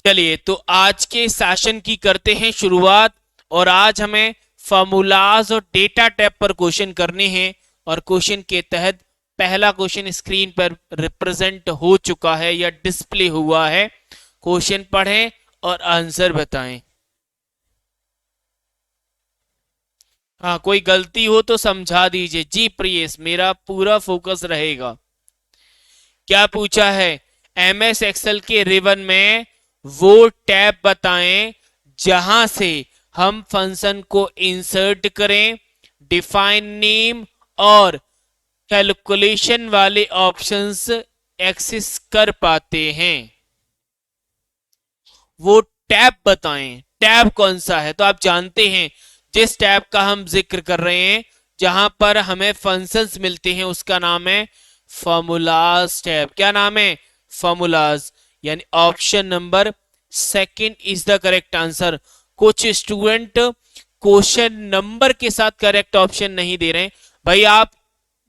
चलिए तो आज के सेशन की करते हैं शुरुआत। और आज हमें फॉर्मूलाज और डेटा टाइप पर क्वेश्चन करने हैं। और क्वेश्चन के तहत पहला क्वेश्चन स्क्रीन पर रिप्रेजेंट हो चुका है या डिस्प्ले हुआ है। क्वेश्चन पढ़ें और आंसर बताएं। हाँ, कोई गलती हो तो समझा दीजिए। जी प्रियेश, मेरा पूरा फोकस रहेगा। क्या पूछा है? एमएस एक्सेल के रिबन में वो टैब बताएं जहां से हम फंक्शन को इंसर्ट करें, डिफाइन नेम और कैलकुलेशन वाले ऑप्शंस एक्सेस कर पाते हैं। वो टैब बताएं। टैब कौन सा है? तो आप जानते हैं जिस टैब का हम जिक्र कर रहे हैं जहां पर हमें फंक्शंस मिलते हैं उसका नाम है फॉर्मूलाज टैब। क्या नाम है? फॉर्मूलाज। यानी option number second is the correct answer. कुछ स्टूडेंट क्वेश्चन नंबर के साथ करेक्ट ऑप्शन नहीं दे रहे हैं। भाई आप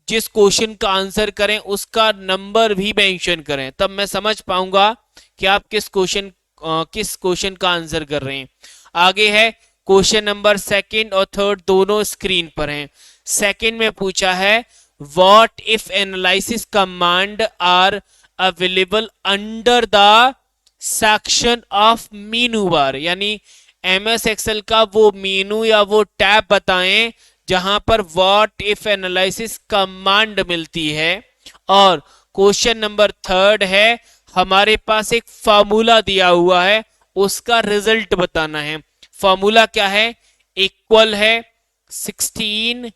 जिस क्वेश्चन का आंसर करें उसका नंबर भी मेंशन करें, तब मैं समझ पाऊंगा कि आप किस क्वेश्चन का आंसर कर रहे हैं। आगे है क्वेश्चन नंबर सेकंड और थर्ड दोनों स्क्रीन पर हैं। सेकंड में पूछा है what if analysis command are available under the section of menu bar. यानी एमएस एक्सेल का वो मेनू या वो टैब बताएं जहां पर व्हाट इफ एनालिसिस कमांड मिलती है। और क्वेश्चन नंबर थर्ड है हमारे पास एक फॉर्मूला दिया हुआ है, उसका रिजल्ट बताना है। फॉर्मूला क्या है? इक्वल है 16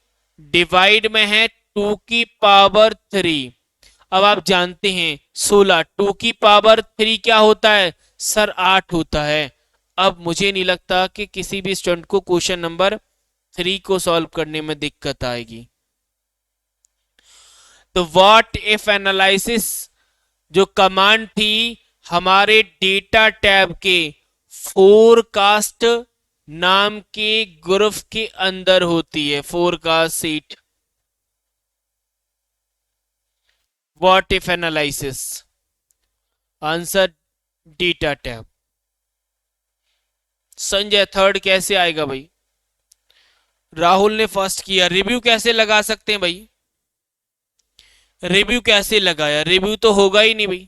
डिवाइड में है 2 की पावर 3। अब आप जानते हैं 16 2 की पावर 3 क्या होता है सर? 8 होता है। अब मुझे नहीं लगता कि किसी भी स्टूडेंट को क्वेश्चन नंबर 3 को सॉल्व करने में दिक्कत आएगी। तो व्हाट इफ एनालिसिस जो कमांड थी हमारे डेटा टैब के फोरकास्ट नाम के ग्रुप के अंदर होती है। Forecast seat what if analysis answer data tab. Sanjay third कैसे आएगा भाई? राहुल ने फर्स्ट किया। रिव्यू कैसे लगा सकते हैं भाई? रिव्यू कैसे लगाया? रिव्यू तो होगा ही नहीं भाई।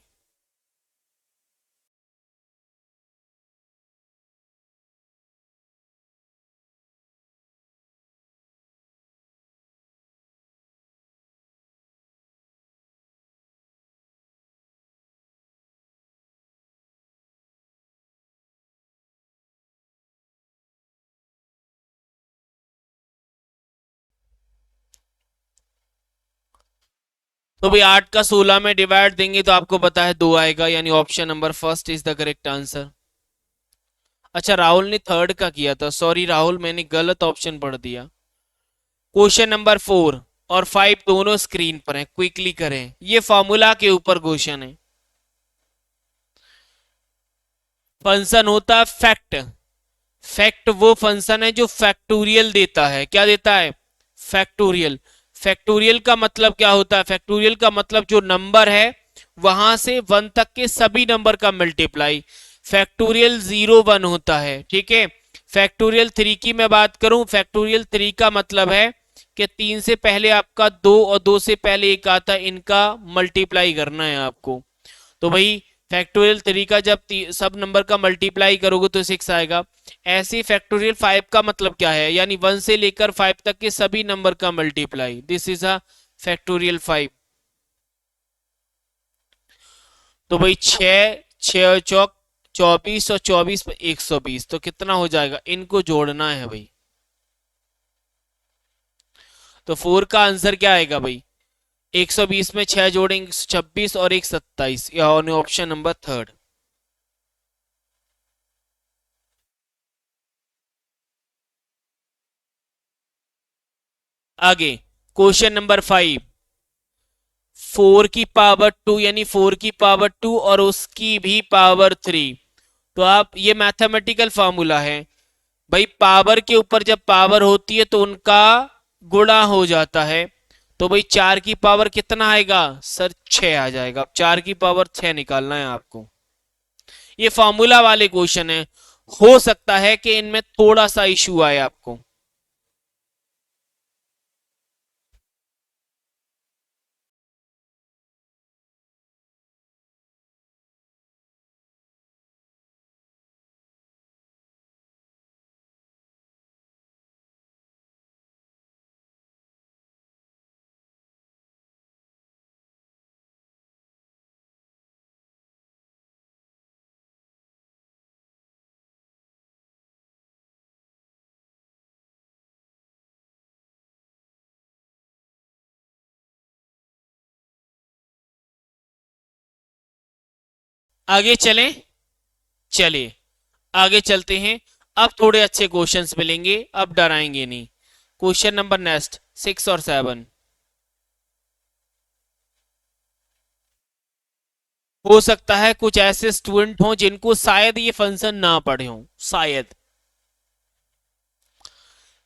तो भाई 8 का 16 में डिवाइड देंगे तो आपको पता है 2 आएगा, यानी option number first is the correct answer. अच्छा, राहुल ने थर्ड का किया था। सॉरी राहुल, मैंने गलत ऑप्शन पढ़ दिया। क्वेश्चन नंबर 4 और 5 दोनों स्क्रीन पर हैं, क्विकली करें। ये फॉर्मूला के ऊपर क्वेश्चन है। फंक्शन होता है फैक्ट। फैक्ट वो फंक्शन है जो फैक्टोरियल देता है। क्या देता है? फैक्टोरियल। फैक्टोरियल का मतलब क्या होता है? फैक्टोरियल का मतलब जो नंबर है वहां से 1 तक के सभी नंबर का मल्टीप्लाई। फैक्टोरियल 0 1 होता है, ठीक है। फैक्टोरियल 3 की मैं बात करूं, फैक्टोरियल 3 का मतलब है कि 3 से पहले आपका 2 और 2 से पहले 1 आता है, इनका मल्टीप्लाई करना है आपको। तो भाई फैक्टोरियल 3 का जब सब नंबर का मल्टीप्लाई करोगे तो 6 आएगा। ऐसे फैक्टोरियल 5 का मतलब क्या है? यानी 1 से लेकर 5 तक के सभी नंबर का multiply. This is a factorial 5। तो भाई 6 चौक 24 और 24 पे 120, तो कितना हो जाएगा? इनको जोड़ना है भाई। तो 4 का आंसर क्या आएगा भाई? 120 में 6 जोड़ेंगे 126 और 1 27, यानी ऑप्शन नंबर थर्ड। आगे क्वेश्चन नंबर 5 4 की पावर 2 यानी 4 की पावर 2 और उसकी भी पावर 3। तो आप ये मैथमेटिकल फॉर्मूला है भाई। पावर के ऊपर जब पावर होती है तो उनका गुणा हो जाता है। तो भाई 4 की पावर कितना आएगा सर? 6 आ जाएगा। 4 की पावर 6 निकालना है आपको। ये फॉर्मूला वाले क्वेश्चन है, हो सकता है कि इनमें थोड़ा सा इशू आए आपको। आगे चलें, चलिए आगे चलते हैं। अब थोड़े अच्छे क्वेश्चंस मिलेंगे, अब डराएंगे नहीं। क्वेश्चन नंबर नेक्स्ट 6 और 7। हो सकता है कुछ ऐसे स्टूडेंट हों जिनको शायद ये फंक्शन ना पढ़े हों, शायद।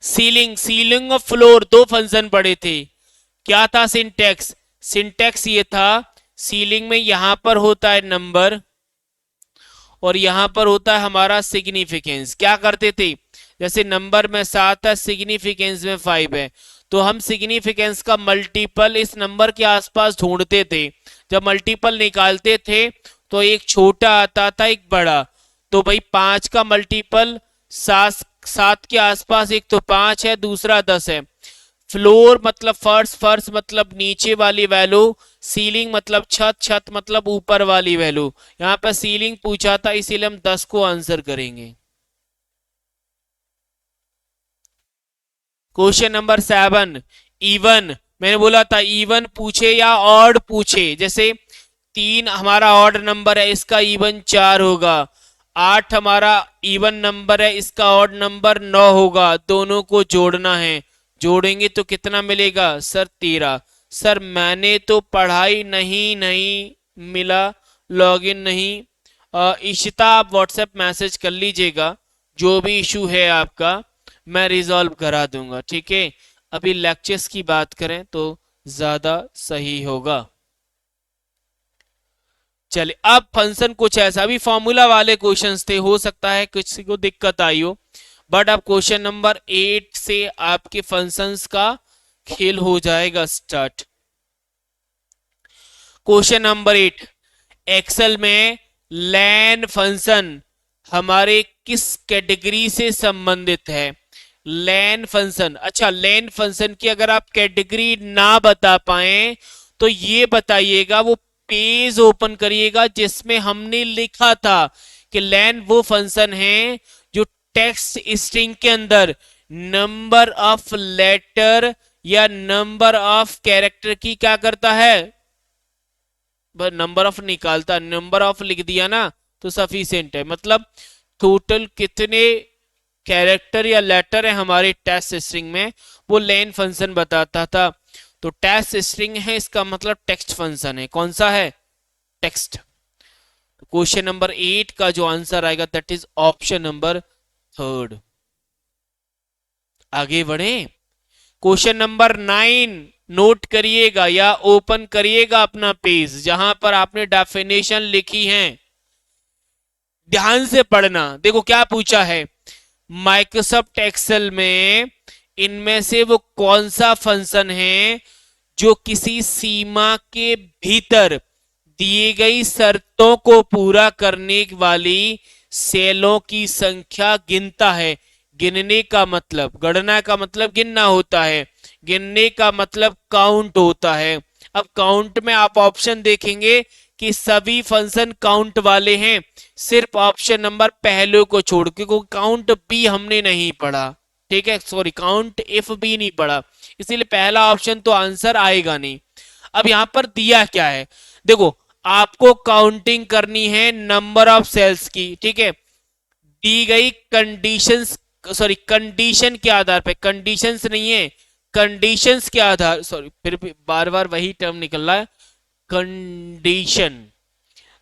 सीलिंग, सीलिंग और फ्लोर दो फंक्शन पढ़े थे। क्या था सिंटेक्स? सिंटेक्स ये था, सीलिंग में यहां पर होता है नंबर और यहां पर होता है हमारा सिग्निफिकेंस। क्या करते थे, जैसे नंबर में 7 है, सिग्निफिकेंस में 5 है, तो हम सिग्निफिकेंस का मल्टीपल इस नंबर के आसपास ढूंढते थे। जब मल्टीपल निकालते थे तो एक छोटा आता था एक बड़ा, तो भाई 5 का मल्टीपल 7, 7 के आसपास एक तो 5 है, दूसरा 10 है। फ्लोर मतलब फर्श, फर्श मतलब नीचे वाली वैल्यू, सीलिंग मतलब छत, छत मतलब ऊपर वाली वैल्यू। यहाँ पर सीलिंग पूछा था इसीलिए हम 10 को आंसर करेंगे। Question number 7, even. मैंने बोला था इवन पूछे या ऑड पूछे, जैसे 3 हमारा ऑड नंबर है, इसका इवन 4 होगा। 8 हमारा इवन नंबर है, इसका ऑड नंबर 9 होगा। दोनों को जोड़ना है, जोड़ेंगे तो कितना मिलेगा सर? 13। सर मैंने तो पढ़ाई नहीं, नहीं मिला, लॉगिन नहीं। इशिता आप व्हाट्सएप मैसेज कर लीजिएगा, जो भी इशू है आपका मैं रिजॉल्व करा दूंगा, ठीक है। अभी लेक्चर्स की बात करें तो ज्यादा सही होगा। चलिए अब फंक्शन कुछ ऐसा, अभी फॉर्मूला वाले क्वेश्चंस थे, हो सकता है किसी को दिक्कत आई हो, बट अब क्वेश्चन नंबर 8 से आपके फंक्शंस का खेल हो जाएगा स्टार्ट। क्वेश्चन नंबर 8, एक्सेल में लैन फंक्शन हमारे किस कैटेगरी से संबंधित है? लैन फंक्शन, अच्छा लैन फंक्शन की अगर आप कैटेगरी ना बता पाए तो ये बताइएगा, वो पेज ओपन करिएगा जिसमें हमने लिखा था कि लैन वो फंक्शन है जो टेक्स्ट स्ट्रिंग के अंदर नंबर ऑफ लेटर या नंबर ऑफ कैरेक्टर की क्या करता है, नंबर ऑफ निकालता। नंबर ऑफ लिख दिया ना तो सफिशिएंट है, मतलब टोटल कितने कैरेक्टर या लेटर है हमारे टेक्स्ट स्ट्रिंग में, वो लेन फंक्शन बताता था। तो टेक्स्ट स्ट्रिंग है, इसका मतलब टेक्स्ट फंक्शन है। कौन सा है? टेक्स्ट। क्वेश्चन नंबर 8 का जो आंसर आएगा दैट इज ऑप्शन नंबर 3। आगे बढ़े, क्वेश्चन नंबर 9 नोट करिएगा या ओपन करिएगा अपना पेज जहां पर आपने डेफिनेशन लिखी है, ध्यान से पढ़ना। देखो क्या पूछा है, माइक्रोसॉफ्ट एक्सेल में इनमें से वो कौन सा फंक्शन है जो किसी सीमा के भीतर दिए गई शर्तों को पूरा करने वाली सेलों की संख्या गिनता है। गिनने का मतलब, गणना का मतलब गिनना होता है, गिनने का मतलब काउंट होता है। अब काउंट में आप ऑप्शन देखेंगे कि सभी फंक्शन काउंट वाले हैं, सिर्फ ऑप्शन नंबर पहले को छोड़ के, क्योंकि काउंट बी हमने नहीं पढ़ा, ठीक है, सॉरी काउंट इफ भी नहीं पढ़ा, इसीलिए पहला ऑप्शन तो आंसर आएगा नहीं। अब यहां पर दिया क्या है, देखो आपको काउंटिंग करनी है नंबर ऑफ सेल्स की, ठीक है। दी गई कंडीशंस, सॉरी कंडीशन के आधार पे, कंडीशंस नहीं है, कंडीशंस के आधार, सॉरी फिर भी बार बार वही टर्म निकल रहा है, कंडीशन।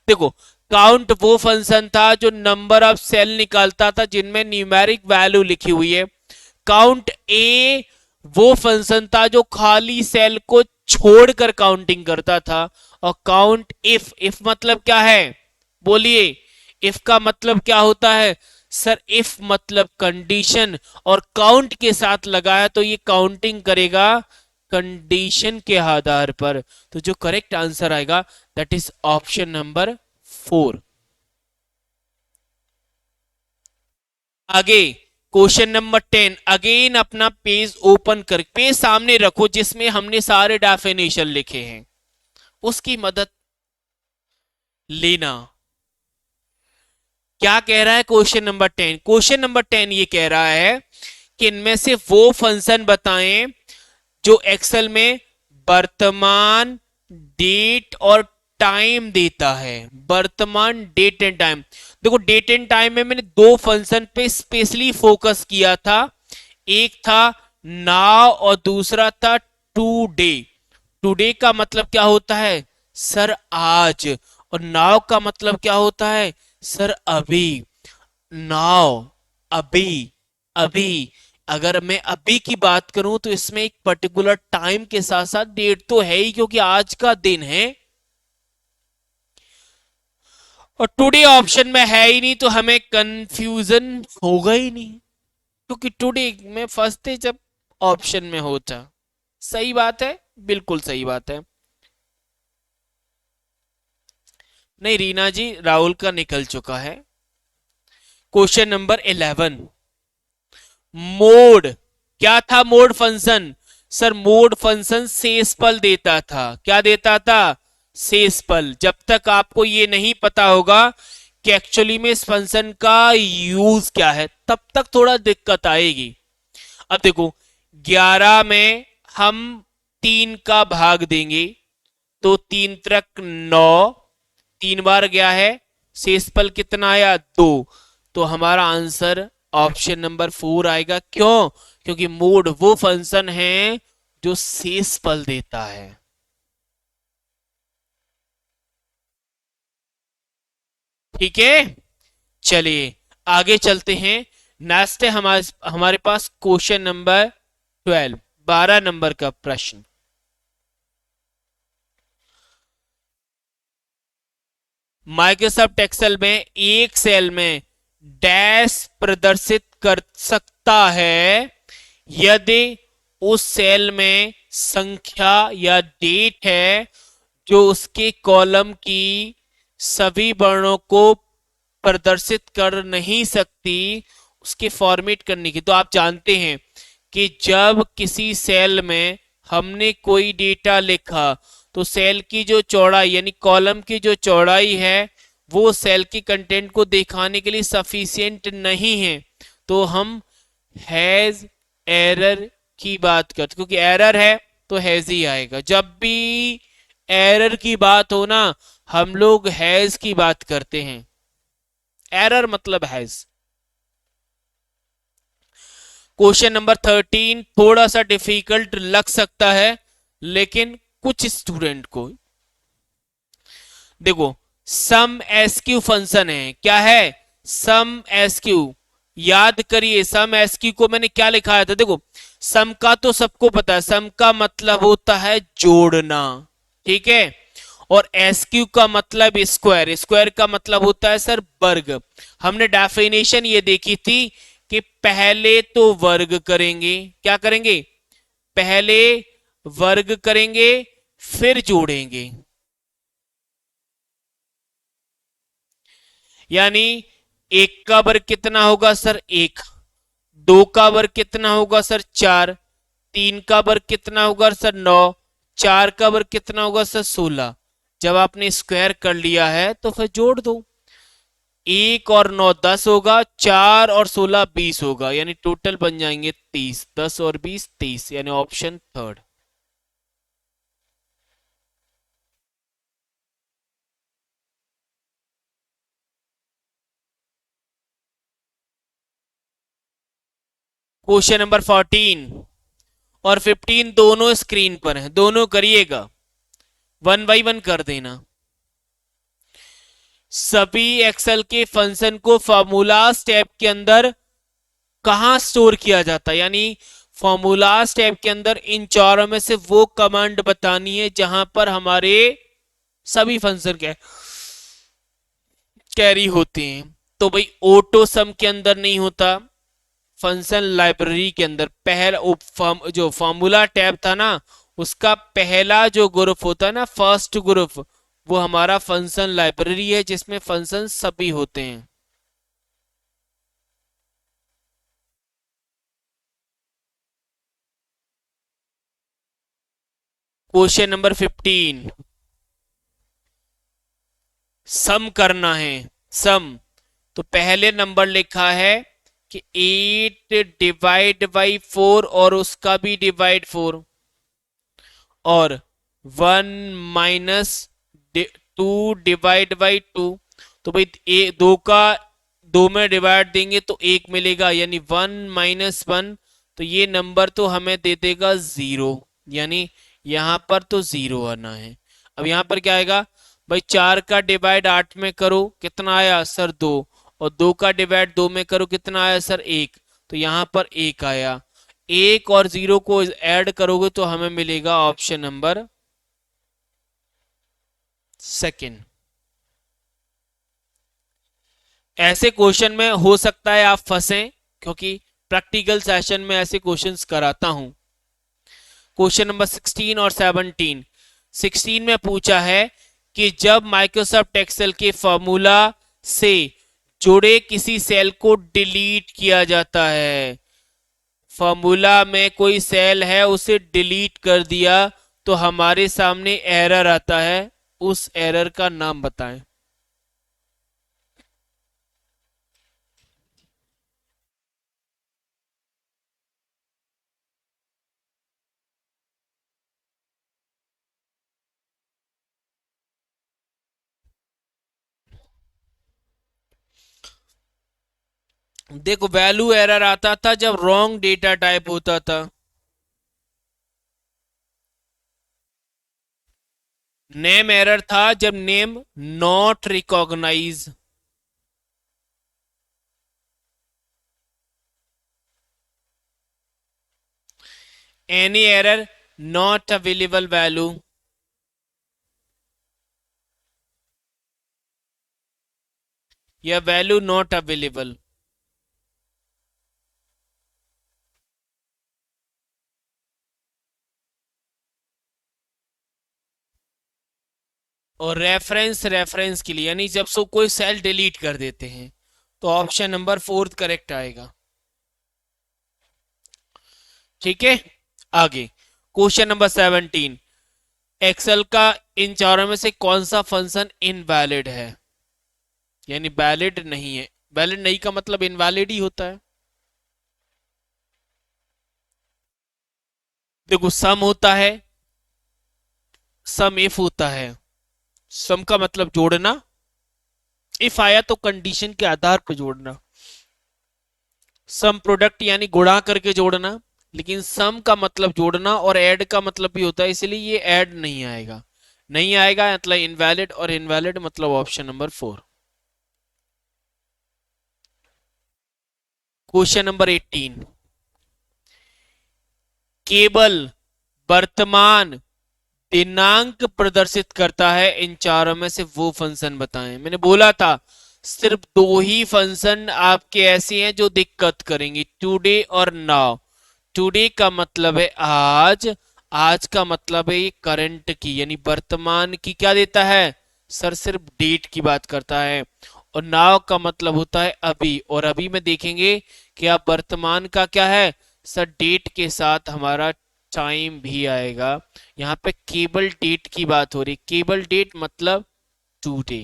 देखो काउंट वो फंक्शन था जो नंबर ऑफ सेल निकालता था जिनमें न्यूमेरिक वैल्यू लिखी हुई है। काउंट ए वो फंक्शन था जो खाली सेल को छोड़कर काउंटिंग करता था। और काउंट इफ, इफ मतलब क्या है बोलिए, इफ का मतलब क्या होता है सर, इफ मतलब कंडीशन, और काउंट के साथ लगाया तो ये काउंटिंग करेगा कंडीशन के आधार पर। तो जो करेक्ट आंसर आएगा दैट इज ऑप्शन नंबर 4। आगे क्वेश्चन नंबर 10, अगेन अपना पेज ओपन कर, पेज सामने रखो जिसमें हमने सारे डेफिनेशन लिखे हैं, उसकी मदद लेना। क्या कह रहा है क्वेश्चन नंबर 10? क्वेश्चन नंबर 10 ये कह रहा है कि इनमें से वो फंक्शन बताएं जो एक्सेल में वर्तमान, डेट और टाइम देता है। वर्तमान, डेट एंड टाइम। देखो डेट एंड टाइम में मैंने दो फंक्शन पे स्पेशली फोकस किया था, एक था नाउ और दूसरा था टुडे। टुडे का मतलब क्या होता है सर आज, और नाउ का मतलब क्या होता है सर अभी। नाउ, अभी, अभी। अगर मैं अभी की बात करूं तो इसमें एक पर्टिकुलर टाइम के साथ साथ डेट तो है ही, क्योंकि आज का दिन है। और टुडे ऑप्शन में है ही नहीं तो हमें कंफ्यूजन होगा ही नहीं, क्योंकि टुडे में फंसते जब ऑप्शन में होता। सही बात है, बिल्कुल सही बात है। नहीं रीना जी, राहुल का निकल चुका है। Question number 11, mod. क्या था mod function? Sir mod function शेषफल देता था। क्या देता था? शेषफल। जब तक आपको ये नहीं पता होगा कि एक्चुअली में इस फंक्शन का यूज क्या है, तब तक थोड़ा दिक्कत आएगी। अब देखो 11 में हम 3 का भाग देंगे तो 3 तक 9, 3 बार गया है, शेषफल कितना आया 2। तो हमारा आंसर ऑप्शन नंबर 4 आएगा। क्यों? क्योंकि मोड वो फंक्शन है जो शेषफल देता है। ठीक है, चलिए आगे चलते हैं। नेक्स्ट है हमारे हमारे पास क्वेश्चन नंबर 12, 12 नंबर का प्रश्न। माइक्रोसॉफ्ट एक्सेल में एक सेल में डैश प्रदर्शित कर सकता है यदि उस सेल में संख्या या डेट है जो उसके कॉलम की सभी वर्णों को प्रदर्शित कर नहीं सकती, उसके फॉर्मेट करने की। तो आप जानते हैं कि जब किसी सेल में हमने कोई डेटा लिखा तो सेल की जो चौड़ाई यानी कॉलम की जो चौड़ाई है वो सेल की कंटेंट को दिखाने के लिए सफिशियंट नहीं है, तो हम हैज एरर की बात करते, क्योंकि एरर है तो हैज ही आएगा। जब भी एरर की बात हो ना, हम लोग हैज की बात करते हैं। एरर मतलब हैज। क्वेश्चन नंबर 13 थोड़ा सा डिफिकल्ट लग सकता है लेकिन कुछ स्टूडेंट को। देखो सम एसक्यू फंक्शन है। क्या है? सम एसक्यू। याद करिए सम एसक्यू को मैंने क्या लिखाया था। देखो सम का तो सबको पता है, सम का मतलब होता है जोड़ना, ठीक है। और एसक्यू का मतलब स्क्वायर, स्क्वायर का मतलब होता है सर वर्ग। हमने डेफिनेशन ये देखी थी कि पहले तो वर्ग करेंगे। क्या करेंगे? पहले वर्ग करेंगे फिर जोड़ेंगे। यानी एक का वर्ग कितना होगा सर? एक। दो का वर्ग कितना होगा सर? चार। तीन का वर्ग कितना होगा सर? 9। चार का वर्ग कितना होगा सर? 16। जब आपने स्क्वायर कर लिया है तो फिर जोड़ दो। एक और 9 10 होगा, 4 और 16 20 होगा, यानी टोटल बन जाएंगे 30। 10 और 20 30, यानी ऑप्शन थर्ड। क्वेश्चन नंबर 14 और 15 दोनों स्क्रीन पर हैं, दोनों करिएगा, वन बाई वन कर देना। सभी एक्सेल के फंक्शन को फॉर्मूला स्टेप के अंदर कहां स्टोर किया जाता है, यानी फॉर्मूला स्टेप के अंदर इन चारों में से वो कमांड बतानी है जहां पर हमारे सभी फंक्शन के कैरी होते हैं। तो भाई ऑटो सम के अंदर नहीं होता, फंक्शन लाइब्रेरी के अंदर पहला जो फॉर्मूला टैब था ना, उसका पहला जो ग्रुप होता है ना, फर्स्ट ग्रुप, वो हमारा फंक्शन लाइब्रेरी है जिसमें फंक्शन सभी होते हैं। क्वेश्चन नंबर 15, सम करना है। सम, तो पहले नंबर लिखा है कि 8 डिवाइड बाई 4 और उसका भी डिवाइड 4, और 1 - 2 डिवाइड बाई 2। तो भाई दो का दो में डिवाइड देंगे तो एक मिलेगा, यानी 1 - 1, तो ये नंबर तो हमें दे देगा 0, यानी यहां पर तो 0 आना है। अब यहां पर क्या आएगा भाई, 4 का डिवाइड 8 में करो कितना आया सर 2, और 2 का डिवाइड 2 में करो कितना आया सर 1, तो यहां पर 1 आया। 1 और 0 को ऐड करोगे तो हमें मिलेगा ऑप्शन नंबर सेकंड। ऐसे क्वेश्चन में हो सकता है आप फंसे, क्योंकि प्रैक्टिकल सेशन में ऐसे क्वेश्चंस कराता हूं। क्वेश्चन नंबर 16 और 17। 16 में पूछा है कि जब माइक्रोसॉफ्ट एक्सेल के फॉर्मूला से जुड़े किसी सेल को डिलीट किया जाता है, फॉर्मूला में कोई सेल है उसे डिलीट कर दिया, तो हमारे सामने एरर आता है, उस एरर का नाम बताएं। देखो वैल्यू एरर आता था जब रॉन्ग डेटा टाइप होता था। नेम एरर था जब name not recognize. Any error not available value, या वैल्यू नॉट अवेलेबल। और रेफरेंस, रेफरेंस के लिए यानी जब सो कोई सेल डिलीट कर देते हैं, तो ऑप्शन नंबर 4 करेक्ट आएगा। ठीक है, आगे क्वेश्चन नंबर 17। एक्सेल का इन चारों में से कौन सा फंक्शन इनवैलिड है, यानी वैलिड नहीं है। वैलिड नहीं का मतलब इनवैलिड ही होता है। देखो सम होता है, सम इफ होता है। सम का मतलब जोड़ना, इफ आया तो कंडीशन के आधार पर जोड़ना। सम प्रोडक्ट यानी गुणा करके जोड़ना, लेकिन सम का मतलब जोड़ना और ऐड का मतलब भी होता है, इसलिए ये ऐड नहीं आएगा। नहीं आएगा मतलब इनवैलिड, और इनवैलिड मतलब ऑप्शन नंबर 4। Question number 18। केवल वर्तमान दिनांक प्रदर्शित करता है, इन चारों में से वो फंक्शन बताएं। मैंने बोला था सिर्फ दो ही फंक्शन आपके ऐसे हैं जो दिक्कत करेंगे, टुडे और नाउ। टुडे का मतलब है आज, आज का मतलब है ये करंट की यानी वर्तमान की क्या देता है सर, सिर्फ डेट की बात करता है। और नाउ का मतलब होता है अभी, और अभी में देखेंगे कि आप वर्तमान का क्या है सर, डेट के साथ हमारा टाइम भी आएगा। यहाँ पे केबल डेट की बात हो रही, केबल डेट मतलब टुडे।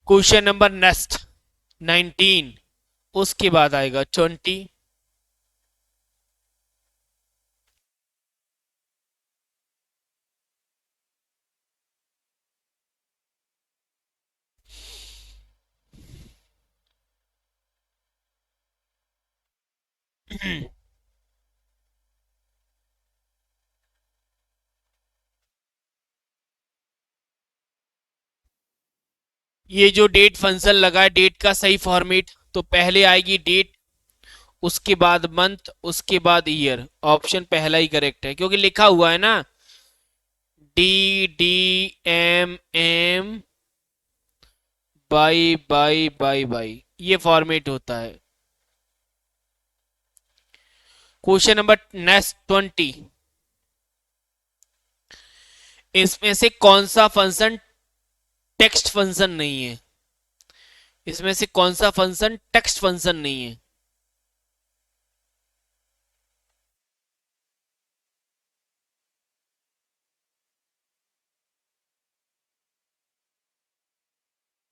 क्वेश्चन नंबर नेक्स्ट 19, उसके बाद आएगा 20। ये जो डेट फंक्शन लगा है, डेट का सही फॉर्मेट, तो पहले आएगी डेट, उसके बाद मंथ, उसके बाद ईयर। ऑप्शन पहला ही करेक्ट है, क्योंकि लिखा हुआ है ना D D M M Y Y Y Y, ये फॉर्मेट होता है। क्वेश्चन नंबर नेक्स्ट 20, इसमें से कौन सा फंक्शन टेक्स्ट फंक्शन नहीं है? इसमें से कौन सा फंक्शन टेक्स्ट फंक्शन नहीं है?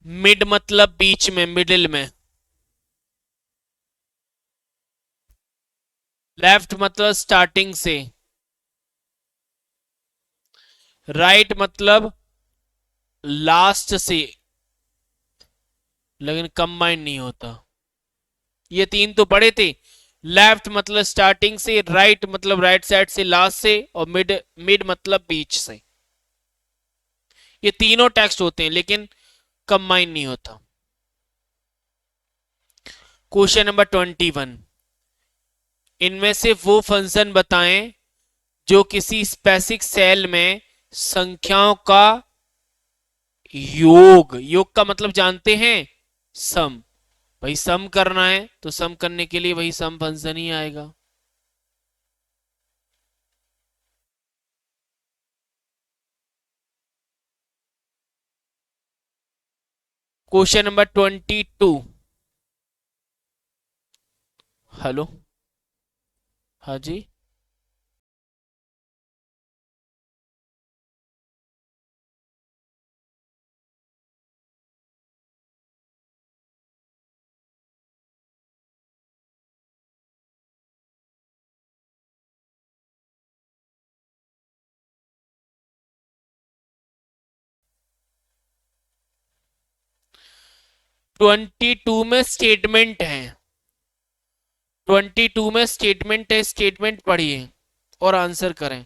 मिड मतलब बीच में, मिडिल में। लेफ्ट मतलब स्टार्टिंग से। राइट मतलब लास्ट से, लेकिन कंबाइन नहीं होता। ये तीन तो पढ़े थे। लेफ्ट मतलब स्टार्टिंग से, राइट मतलब राइट साइड से लास्ट से, और मिड मिड मतलब बीच से। ये तीनों टेक्स्ट होते हैं लेकिन कंबाइन नहीं होता। क्वेश्चन नंबर 21, इनमें से वो फंक्शन बताएं जो किसी स्पेसिफिक सेल में संख्याओं का योग, योग का मतलब जानते हैं, सम। भाई सम करना है तो सम करने के लिए वही सम फंक्शन ही आएगा। Question number 22। हेलो, हाँ जी। 22 में स्टेटमेंट है, 22 में स्टेटमेंट है, स्टेटमेंट पढ़िए और आंसर करें।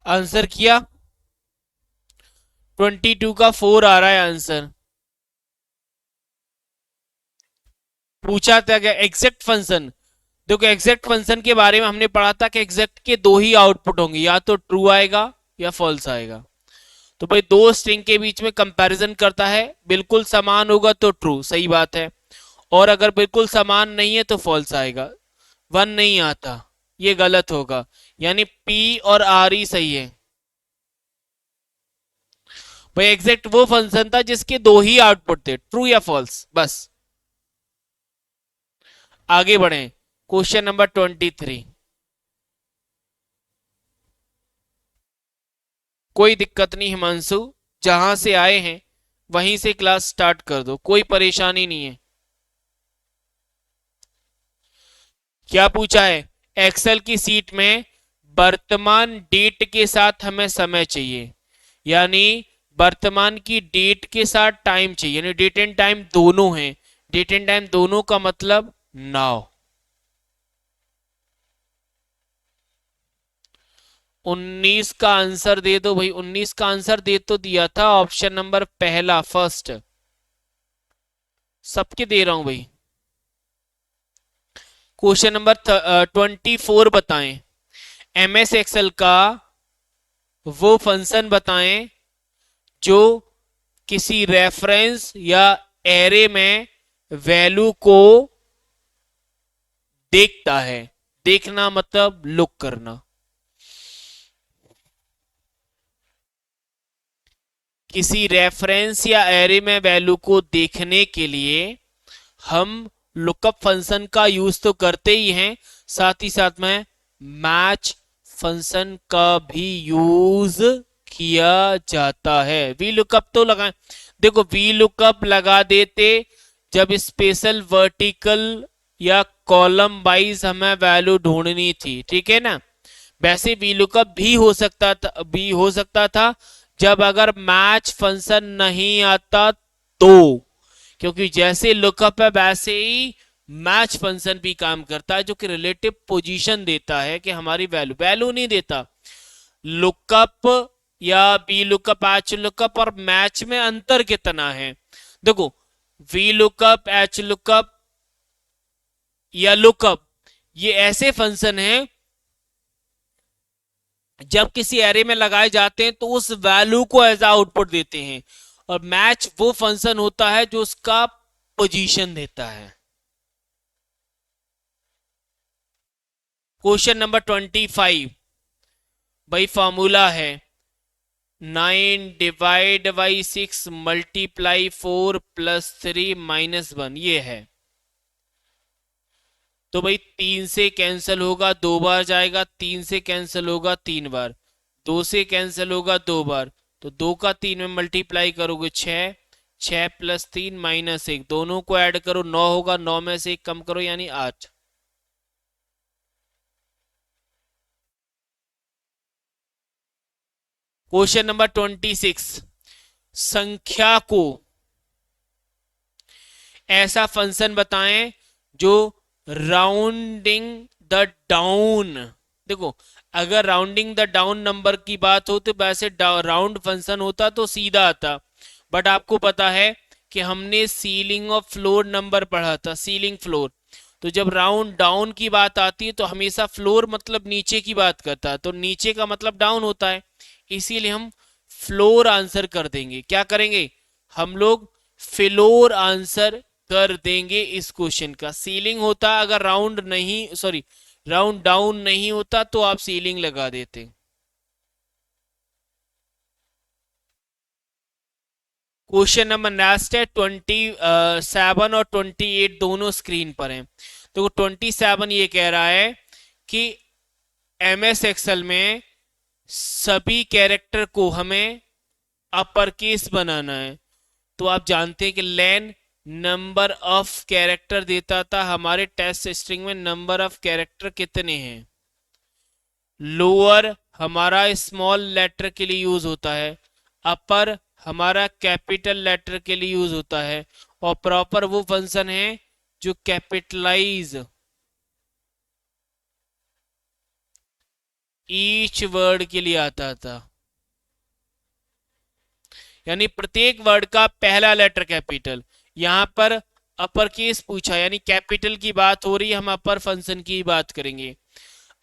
आंसर किया। 22 का 4 आ रहा है आंसर। पूछा था क्या एग्जैक्ट फंक्शन? देखो एग्जैक्ट फंक्शन के बारे में हमने पढ़ा था कि एग्जैक्ट के दो ही आउटपुट होंगे, या तो ट्रू आएगा या फॉल्स आएगा। तो भाई दो स्ट्रिंग के बीच में कंपैरिजन करता है, बिल्कुल समान होगा तो ट्रू, सही बात है। और अगर बिल्कुल समान नहीं है तो फॉल्स आएगा, वन नहीं आता, ये गलत होगा। यानी पी और आर ही सही है। भाई एग्जैक्ट वो फंक्शन था जिसके दो ही आउटपुट थे, ट्रू या फॉल्स, बस। आगे बढ़े, क्वेश्चन नंबर 23। कोई दिक्कत नहीं हिमांशु, जहां से आए हैं वहीं से क्लास स्टार्ट कर दो, कोई परेशानी नहीं है। क्या पूछा है? एक्सेल की सीट में वर्तमान डेट के साथ हमें समय चाहिए, यानी वर्तमान की डेट के साथ टाइम चाहिए, यानी डेट एंड टाइम दोनों हैं। डेट एंड टाइम दोनों का मतलब नाउ। 19 का आंसर दे दो भाई, 19 का आंसर दे तो दिया था, ऑप्शन नंबर पहला फर्स्ट। सबके दे रहा हूं भाई। क्वेश्चन नंबर 24 बताएं, एमएस एक्सेल का वो फंक्शन बताएं जो किसी रेफरेंस या एरे में वैल्यू को देखता है। देखना मतलब लुक करना। किसी रेफरेंस या एरे में वैल्यू को देखने के लिए हम लुकअप फंक्शन का यूज तो करते ही हैं, साथ ही साथ में मैच फंक्शन का भी यूज किया जाता है। वी लुकअप तो लगाए, देखो वी लुकअप लगा देते जब स्पेशल वर्टिकल या कॉलम वाइज हमें वैल्यू ढूंढनी थी, ठीक है ना। वैसे वी लुकअप भी हो सकता था जब अगर मैच फंक्शन नहीं आता तो, क्योंकि जैसे लुकअप है वैसे ही मैच फंक्शन भी काम करता है, जो कि रिलेटिव पोजीशन देता है कि हमारी वैल्यू वैल्यू नहीं देता। लुकअप या बी लुकअप, एच लुकअप और मैच में अंतर कितना है, देखो वी लुकअप, एच लुकअप या लुकअप ये ऐसे फंक्शन हैं जब किसी एरे में लगाए जाते हैं तो उस वैल्यू को एज आउटपुट देते हैं, और मैच वो फंक्शन होता है जो उसका पोजीशन देता है। क्वेश्चन नंबर 25, भाई फॉर्मूला है 9 / 6 × 4 + 3 - 1, ये है। तो भाई 3 से कैंसिल होगा 2 बार जाएगा, 3 से कैंसिल होगा 3 बार, 2 से कैंसिल होगा 2 बार, तो 2 का 3 में मल्टीप्लाई करोगे 6, 6 + 3 - 1, दोनों को ऐड करो 9 होगा, 9 में से 1 कम करो यानी 8। क्वेश्चन नंबर 26, संख्या को ऐसा फंक्शन बताएं जो राउंडिंग द डाउन, देखो अगर राउंडिंग द डाउन नंबर की बात हो तो वैसे राउंड फंक्शन होता तो सीधा आता, बट आपको पता है कि हमने सीलिंग और फ्लोर नंबर पढ़ा था, सीलिंग फ्लोर, तो जब राउंड डाउन की बात आती है तो हमेशा फ्लोर मतलब नीचे की बात करता है, तो नीचे का मतलब डाउन होता है, इसीलिए हम फ्लोर आंसर कर देंगे। क्या करेंगे हम लोग, फ्लोर आंसर कर देंगे इस क्वेश्चन का। सीलिंग होता अगर राउंड नहीं, सॉरी राउंड डाउन नहीं होता तो आप सीलिंग लगा देते। क्वेश्चन नंबर नेक्स्ट है 27 और 28 दोनों स्क्रीन पर हैं। तो 27 ये कह रहा है कि MS एक्सेल में सभी कैरेक्टर को हमें अपर केस बनाना है। तो आप जानते हैं कि लेन नंबर ऑफ कैरेक्टर देता था, हमारे टेस्ट स्ट्रिंग में नंबर ऑफ कैरेक्टर कितने हैं। लोअर हमारा स्मॉल लेटर के लिए यूज होता है, अपर हमारा कैपिटल लेटर के लिए यूज होता है, और प्रॉपर वो फंक्शन है जो कैपिटलाइज ईच वर्ड के लिए आता था, यानी प्रत्येक वर्ड का पहला लेटर कैपिटल। यहां पर अपर केस पूछा यानी कैपिटल की बात हो रही है, हम अपर फंक्शन की बात करेंगे।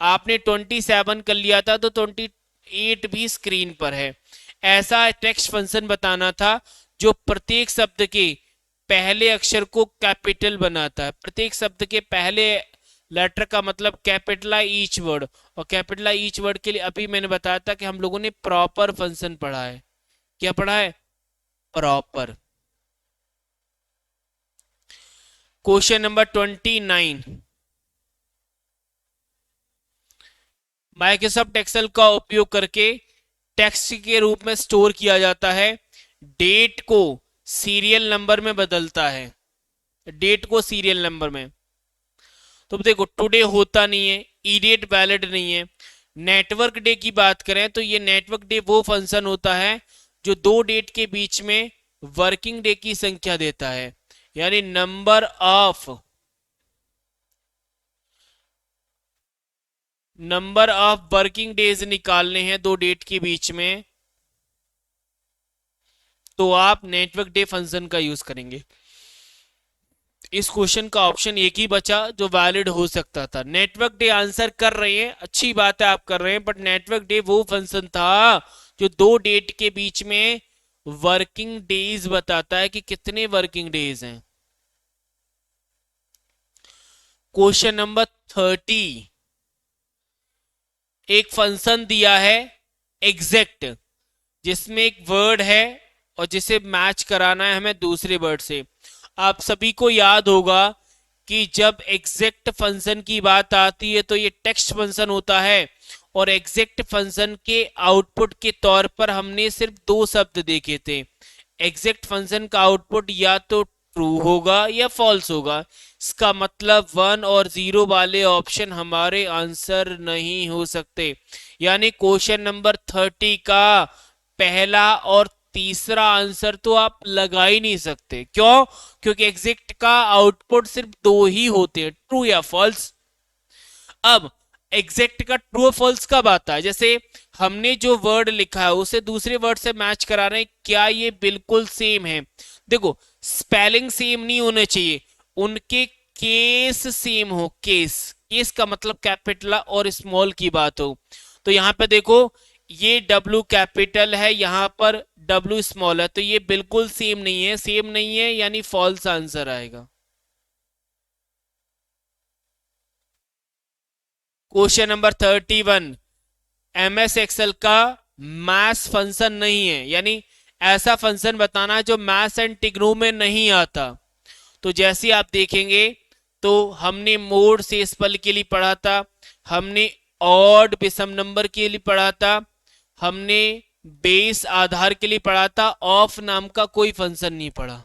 आपने 27 कर लिया था तो 28 भी स्क्रीन पर है। ऐसा टेक्स्ट फंक्शन बताना था जो प्रत्येक शब्द के पहले अक्षर को कैपिटल बनाता है, प्रत्येक शब्द के पहले लेटर का मतलब कैपिटलाइज ईच वर्ड, और कैपिटलाइज ईच वर्ड के लिए अभी मैंने बताया था कि हम लोगों ने प्रॉपर फंक्शन पढ़ा है। क्या पढ़ा है? Proper. Question number 29, Microsoft Excel का उपयोग करके टेक्स्ट के रूप में स्टोर किया जाता है, डेट को सीरियल नंबर में बदलता है, डेट को सीरियल नंबर में। तो देखो टुडे होता नहीं है, इडियट वैलिड नहीं है। नेटवर्क डे की बात करें तो ये नेटवर्क डे वो फंक्शन होता है जो दो डेट के बीच में वर्किंग डे की संख्या देता है, यानी नंबर ऑफ वर्किंग डेज निकालने हैं दो डेट के बीच में, तो आप नेटवर्क डे फंक्शन का यूज करेंगे। इस क्वेश्चन का ऑप्शन एक ही बचा जो वैलिड हो सकता था। नेटवर्क डे आंसर कर रहे हैं, अच्छी बात है आप कर रहे हैं, बट नेटवर्क डे वो फंक्शन था जो दो डेट के बीच में वर्किंग डेज बताता है कि कितने वर्किंग डेज हैं। क्वेश्चन नंबर 30, एक फंक्शन दिया है एग्जैक्ट, जिसमें एक वर्ड है और जिसे मैच कराना है हमें दूसरे वर्ड से। आप सभी को याद होगा कि जब एग्जैक्ट फंक्शन की बात आती है तो ये टेक्स्ट फंक्शन होता है, और एग्जैक्ट फंक्शन के आउटपुट के तौर पर हमने सिर्फ दो शब्द देखे थे। एग्जैक्ट फंक्शन का आउटपुट या तो ट्रू होगा या फॉल्स होगा। इसका मतलब 1 और 0 वाले ऑप्शन हमारे आंसर नहीं हो सकते। यानी क्वेश्चन नंबर 30 का पहला और तीसरा आंसर तो आप लगा ही नहीं सकते। क्यों? क्योंकि एग्जैक्ट का आउटपुट सिर्फ दो ही होते हैं, ट्रू या फॉल्स। अब एग्जैक्ट का ट्रू और फॉल्स कब आता है? जैसे हमने जो वर्ड लिखा है उसे दूसरे वर्ड से मैच करा रहे हैं, क्या ये बिल्कुल सेम है? देखो, स्पेलिंग सेम नहीं होने चाहिए, उनके केस सेम हो। केस, केस का मतलब कैपिटल और स्मॉल की बात हो। तो यहां पे देखो, ये W कैपिटल है, यहां पर W स्मॉल है, तो ये बिल्कुल सेम नहीं है। सेम नहीं है यानी फॉल्स आंसर आएगा। क्वेश्चन नंबर 31, MS एक्सेल का मैथ्स फंक्शन नहीं है, यानी ऐसा फंक्शन बताना जो मैथ्स एंड टिग्नो में नहीं आता। तो जैसे आप देखेंगे, तो हमने मोड शेषफल के लिए पढ़ा था, हमने ऑड विषम नंबर के लिए पढ़ा था, हमने बेस आधार के लिए पढ़ा था, ऑफ नाम का कोई फंक्शन नहीं पढ़ा।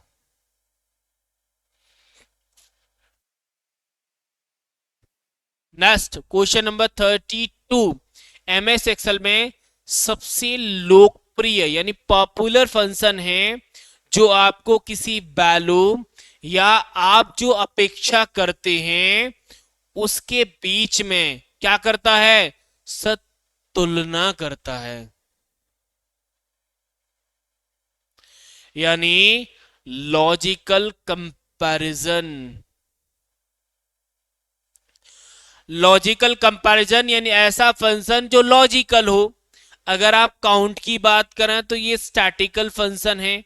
Next question number 32, MS Excel में सबसे लोकप्रिय यानी पॉपुलर फंक्शन है जो आपको किसी वैल्यू या आप जो अपेक्षा करते हैं उसके बीच में क्या करता है? तुलना करता है। यानी लॉजिकल कंपैरिजन। लॉजिकल कंपैरिजन यानी ऐसा फंक्शन जो लॉजिकल हो। अगर आप काउंट की बात करें तो ये स्टैटिकल फंक्शन है।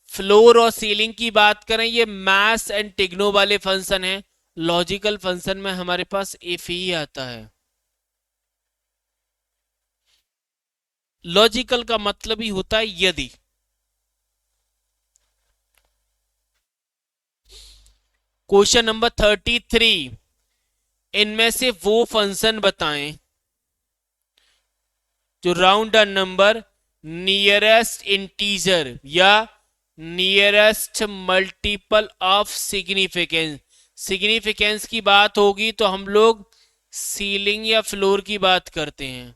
फ्लोर और सीलिंग की बात करें, ये मैथ्स एंड टिग्नो वाले फंक्शन है। लॉजिकल फंक्शन में हमारे पास इफ ही आता है। लॉजिकल का मतलब ही होता है यदि। क्वेश्चन नंबर 33, इनमें से वो फंक्शन बताएं जो round a number nearest integer या nearest multiple of significance. Significance की बात होगी तो हम लोग सीलिंग या फ्लोर की बात करते हैं।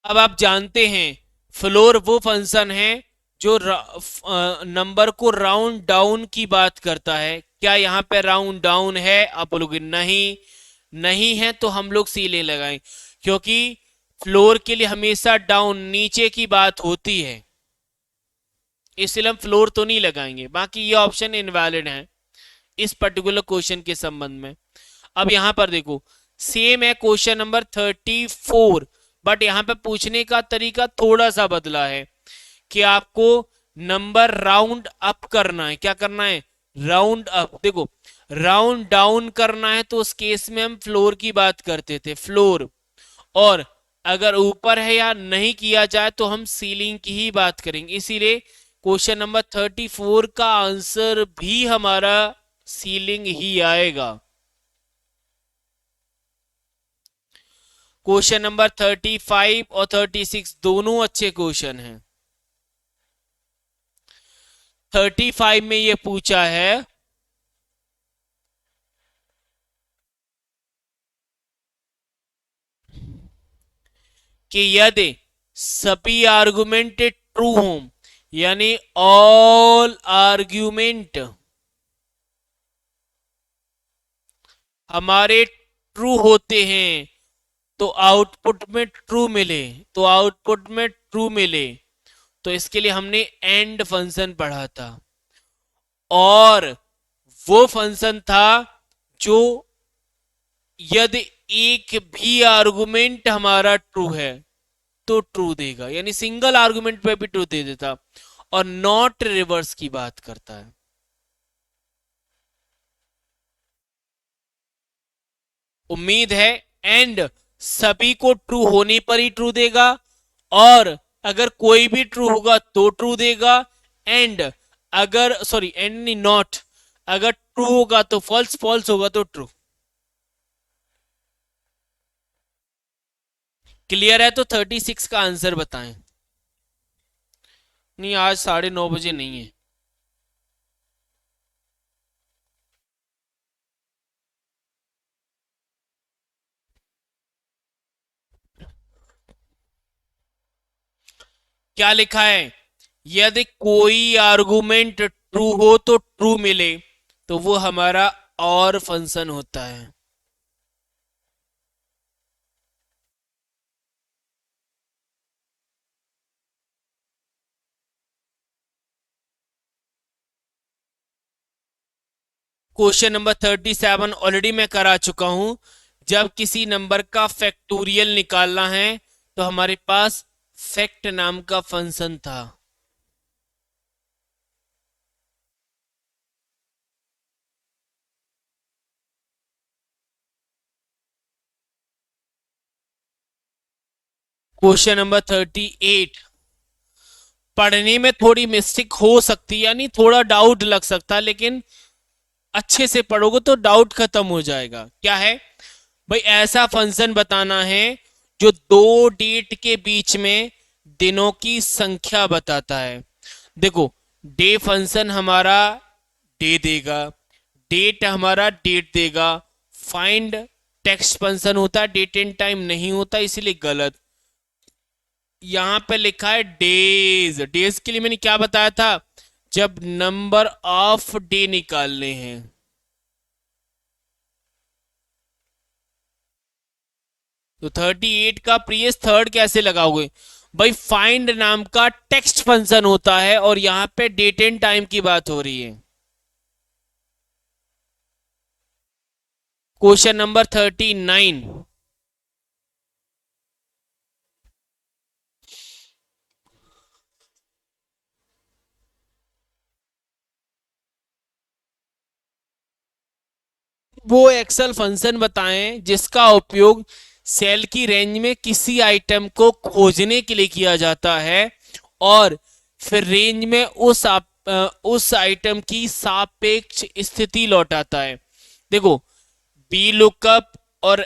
अब आप जानते हैं फ्लोर वो फंक्शन है जो नंबर को राउंड डाउन की बात करता है। क्या यहाँ पे राउंड डाउन है? आप बोलोगे नहीं, नहीं है तो हम लोग सीलिंग लगाएं, क्योंकि फ्लोर के लिए हमेशा डाउन नीचे की बात होती है, इसलिए हम फ्लोर तो नहीं लगाएंगे। बाकी ये ऑप्शन इनवैलिड है इस पर्टिकुलर क्वेश्चन के संबंध में। अब यहां पर देखो, सेम है क्वेश्चन नंबर 34, बट यहां पे पूछने का तरीका थोड़ा सा बदला है कि आपको नंबर राउंड अप करना है। क्या करना है? Round up. देखो, राउंड डाउन करना है तो उस केस में हम फ्लोर की बात करते थे, फ्लोर। और अगर ऊपर है या नहीं किया जाए तो हम सीलिंग की ही बात करेंगे। इसीलिए क्वेश्चन नंबर 34 का आंसर भी हमारा सीलिंग ही आएगा। क्वेश्चन नंबर 35 और 36 दोनों अच्छे क्वेश्चन हैं। 35 में ये पूछा है कि यदि सभी आर्गुमेंट ट्रू हों, यानी ऑल आर्ग्यूमेंट हमारे ट्रू होते हैं तो आउटपुट में ट्रू मिले, तो आउटपुट में ट्रू मिले, तो इसके लिए हमने एंड फंक्शन पढ़ा था। और वो फंक्शन था जो यदि एक भी आर्गुमेंट हमारा ट्रू है तो ट्रू देगा, यानी सिंगल आर्गुमेंट पे भी ट्रू दे देता, और नॉट रिवर्स की बात करता है। उम्मीद है। एंड सभी को ट्रू होने पर ही ट्रू देगा, और अगर कोई भी ट्रू होगा तो ट्रू देगा। एंड अगर सॉरी एंड नहीं, नॉट, अगर ट्रू होगा तो फॉल्स, फॉल्स होगा तो ट्रू। क्लियर है? तो 36 का आंसर बताएं। नहीं, आज 9:30 नहीं है। क्या लिखा है? यदि कोई आर्गुमेंट ट्रू हो तो ट्रू मिले, तो वो हमारा और फंक्शन होता है। क्वेश्चन नंबर 37 ऑलरेडी मैं करा चुका हूं। जब किसी नंबर का फैक्टोरियल निकालना है तो हमारे पास फैक्ट नाम का फंक्शन था। क्वेश्चन नंबर 38, पढ़ने में थोड़ी मिस्टेक हो सकती है, यानी थोड़ा डाउट लग सकता है, लेकिन अच्छे से पढ़ोगे तो डाउट खत्म हो जाएगा। क्या है भाई? ऐसा फंक्शन बताना है जो दो डेट के बीच में दिनों की संख्या बताता है। देखो, डे फंक्शन हमारा डे देगा, डेट हमारा डेट देगा। फाइंड टेक्स्ट फंक्शन होता है, डेट एंड टाइम नहीं होता, इसीलिए गलत। यहां पे लिखा है डेज। डेज के लिए मैंने क्या बताया था? जब नंबर ऑफ डे निकालने हैं। तो 38 का प्रीवियस थर्ड कैसे लगाओगे भाई? फाइंड नाम का टेक्स्ट फंक्शन होता है, और यहां पे डेट एंड टाइम की बात हो रही है। क्वेश्चन नंबर 39, वो एक्सेल फंक्शन बताएं जिसका उपयोग सेल की रेंज में किसी आइटम को खोजने के लिए किया जाता है, और फिर रेंज में उस आइटम की सापेक्ष स्थिति लौटाता है। देखो, बी लुकअप और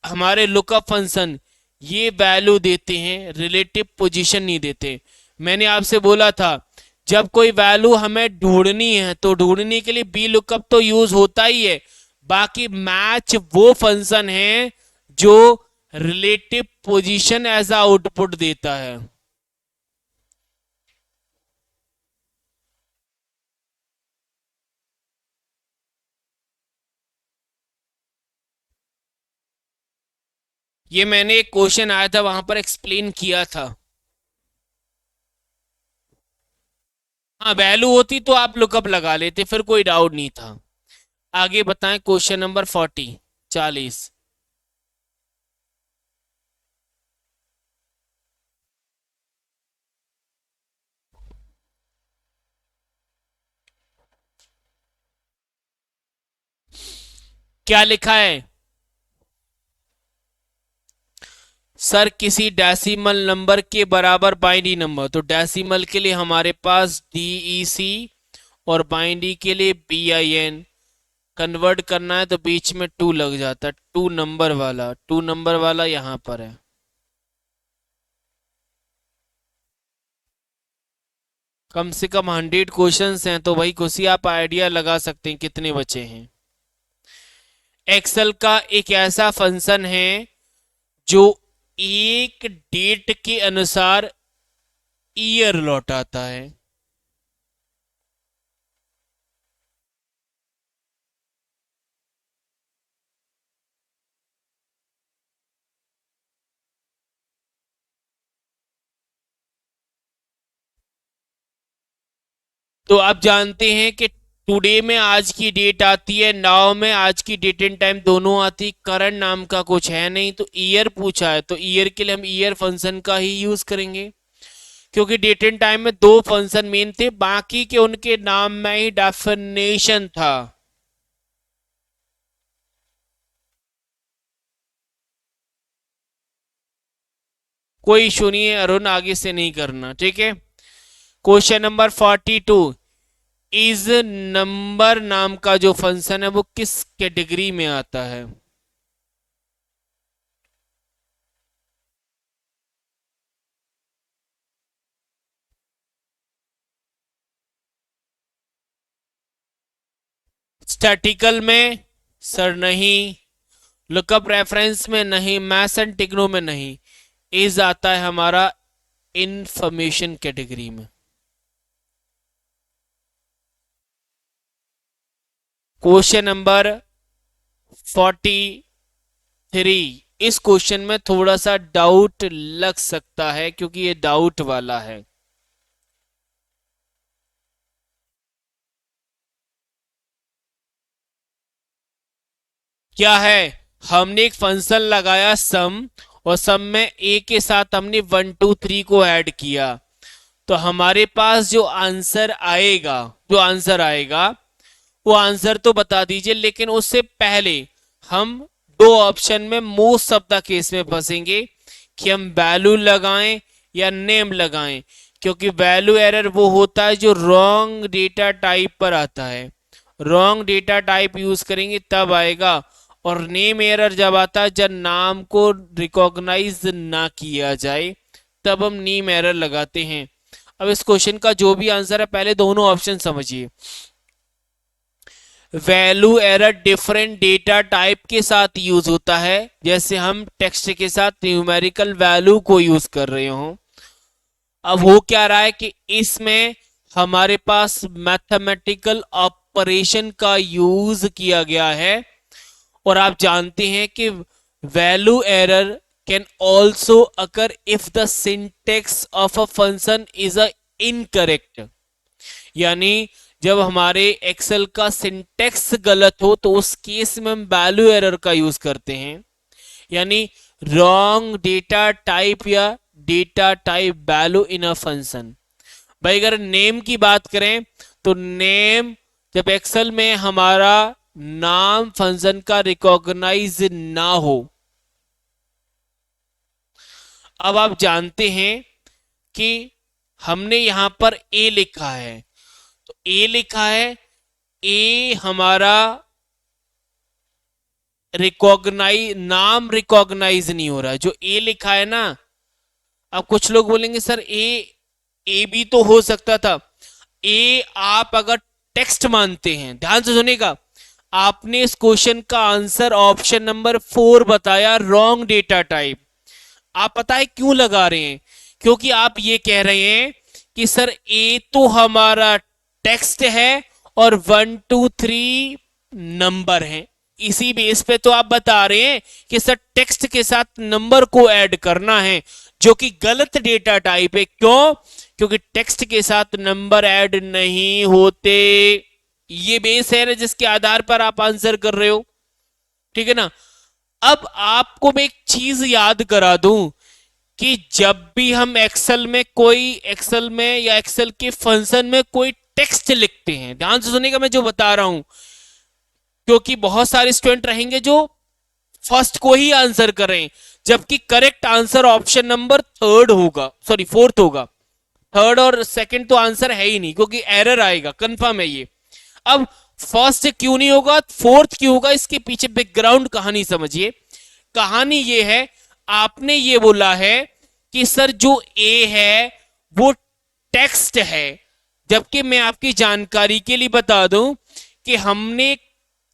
हमारे लुकअप फंक्शन ये वैल्यू देते हैं, रिलेटिव पोजीशन नहीं देते। मैंने आपसे बोला था, जब कोई वैल्यू हमें ढूंढनी है तो ढूंढने के लिए बी लुकअप तो यूज होता ही है। बाकी मैच वो फंक्शन है जो रिलेटिव पोजीशन एज आउटपुट देता है। ये मैंने एक क्वेश्चन आया था वहां पर एक्सप्लेन किया था। हाँ, वैल्यू होती तो आप लुकअप लगा लेते, फिर कोई डाउट नहीं था। आगे बताएं, क्वेश्चन नंबर 40। क्या लिखा है? सर, किसी डेसिमल नंबर के बराबर बाइनरी नंबर, तो डेसिमल के लिए हमारे पास DEC, और बाइनरी के लिए BIN। कन्वर्ट करना है तो बीच में टू लग जाता है, टू नंबर वाला यहां पर है। कम से कम 100 क्वेश्चंस हैं, तो भाई खुशी आप आइडिया लगा सकते हैं कितने बचे हैं। एक्सेल का एक ऐसा फंक्शन है जो एक डेट के अनुसार ईयर लौटाता है। तो आप जानते हैं कि टुडे में आज की डेट आती है, नाउ में आज की डेट एंड टाइम दोनों आती, करंट नाम का कुछ है नहीं, तो ईयर पूछा है, तो ईयर के लिए हम ईयर फंक्शन का ही यूज करेंगे। क्योंकि डेट एंड टाइम में दो फंक्शन मेन थे, बाकी के उनके नाम में ही डेफिनेशन था। कोई इशू नहीं है अरुण, आगे से नहीं करना, ठीक है। क्वेश्चन नंबर 42, इज नंबर नाम का जो फंक्शन है वो किस कैटेगरी में आता है? स्टैटिकल में सर नहीं, लुकअप रेफरेंस में नहीं, मैथ्स एंड टिग्नो में नहीं, इज आता है हमारा इंफॉर्मेशन कैटेगरी में। क्वेश्चन नंबर 43, इस क्वेश्चन में थोड़ा सा डाउट लग सकता है क्योंकि ये डाउट वाला है। क्या है, हमने एक फंक्शन लगाया सम, और सम में ए के साथ हमने 1 2 3 को ऐड किया, तो हमारे पास जो आंसर आएगा, वो आंसर तो बता दीजिए, लेकिन उससे पहले हम दो ऑप्शन में मोस्ट ऑफ द केस में फंसेंगे कि हम वैल्यू लगाएं या नेम लगाएं, क्योंकि वैल्यू एरर वो होता है जो रॉन्ग डेटा टाइप पर आता है। रॉन्ग डेटा टाइप यूज करेंगे तब आएगा, और नेम एरर जब आता है जब नाम को रिकॉग्नाइज ना किया जाए, तब हम नेम एरर लगाते हैं। अब इस क्वेश्चन का जो भी आंसर है, पहले दोनों ऑप्शन समझिए। Value error different data type के साथ यूज होता है, जैसे हम टेक्स्ट के साथ न्यूमेरिकल वैल्यू को यूज कर रहे हो। अब हो क्या रहा है कि इसमें हमारे पास मैथमेटिकल ऑपरेशन का यूज किया गया है, और आप जानते हैं कि value error can also occur if the syntax of a function is a incorrect, यानी जब हमारे एक्सेल का सिंटेक्स गलत हो तो उस केस में हम वैल्यू एरर का यूज करते हैं, यानी रॉन्ग डेटा टाइप या data type value in a function. भाई अगर नेम की बात करें तो नेम जब एक्सेल में हमारा नाम फंक्शन का रिकॉग्नाइज ना हो, अब आप जानते हैं कि हमने यहां पर ए लिखा है, तो ए लिखा है, ए हमारा नाम रिकॉग्नाइज नहीं हो रहा, जो ए लिखा है ना। अब कुछ लोग बोलेंगे सर ए भी तो हो सकता था। ए आप अगर टेक्स्ट मानते हैं, ध्यान से सुनेगा, आपने इस क्वेश्चन का आंसर ऑप्शन नंबर 4 बताया, रॉन्ग डेटा टाइप। आप पता है क्यों लगा रहे हैं? क्योंकि आप ये कह रहे हैं कि सर ए तो हमारा टेक्स्ट है और 1 2 3 नंबर है, इसी बेस पे तो आप बता रहे हैं कि सर टेक्स्ट के साथ नंबर को ऐड करना है, जो कि गलत डेटा टाइप है। क्यों? क्योंकि टेक्स्ट के साथ नंबर ऐड नहीं होते। ये बेस है जिसके आधार पर आप आंसर कर रहे हो, ठीक है ना। अब आपको मैं एक चीज याद करा दूं कि जब भी हम एक्सेल में या एक्सेल के फंक्शन में कोई टेक्स्ट लिखते हैं, ध्यान से सुनिएगा मैं जो बता रहा हूं, क्योंकि बहुत सारे स्टूडेंट रहेंगे जो फर्स्ट को ही आंसर कर रहे हैं, जबकि correct answer option number third होगा, सॉरी फोर्थ होगा। थर्ड और सेकंड तो आंसर है ही नहीं, क्योंकि एरर आएगा, कंफर्म है ये। अब फर्स्ट क्यों नहीं होगा, फोर्थ क्यों होगा, इसके पीछे बैकग्राउंड कहानी समझिए। कहानी ये है, आपने ये बोला है कि सर जो ए है वो टेक्स्ट है, जबकि मैं आपकी जानकारी के लिए बता दूं कि हमने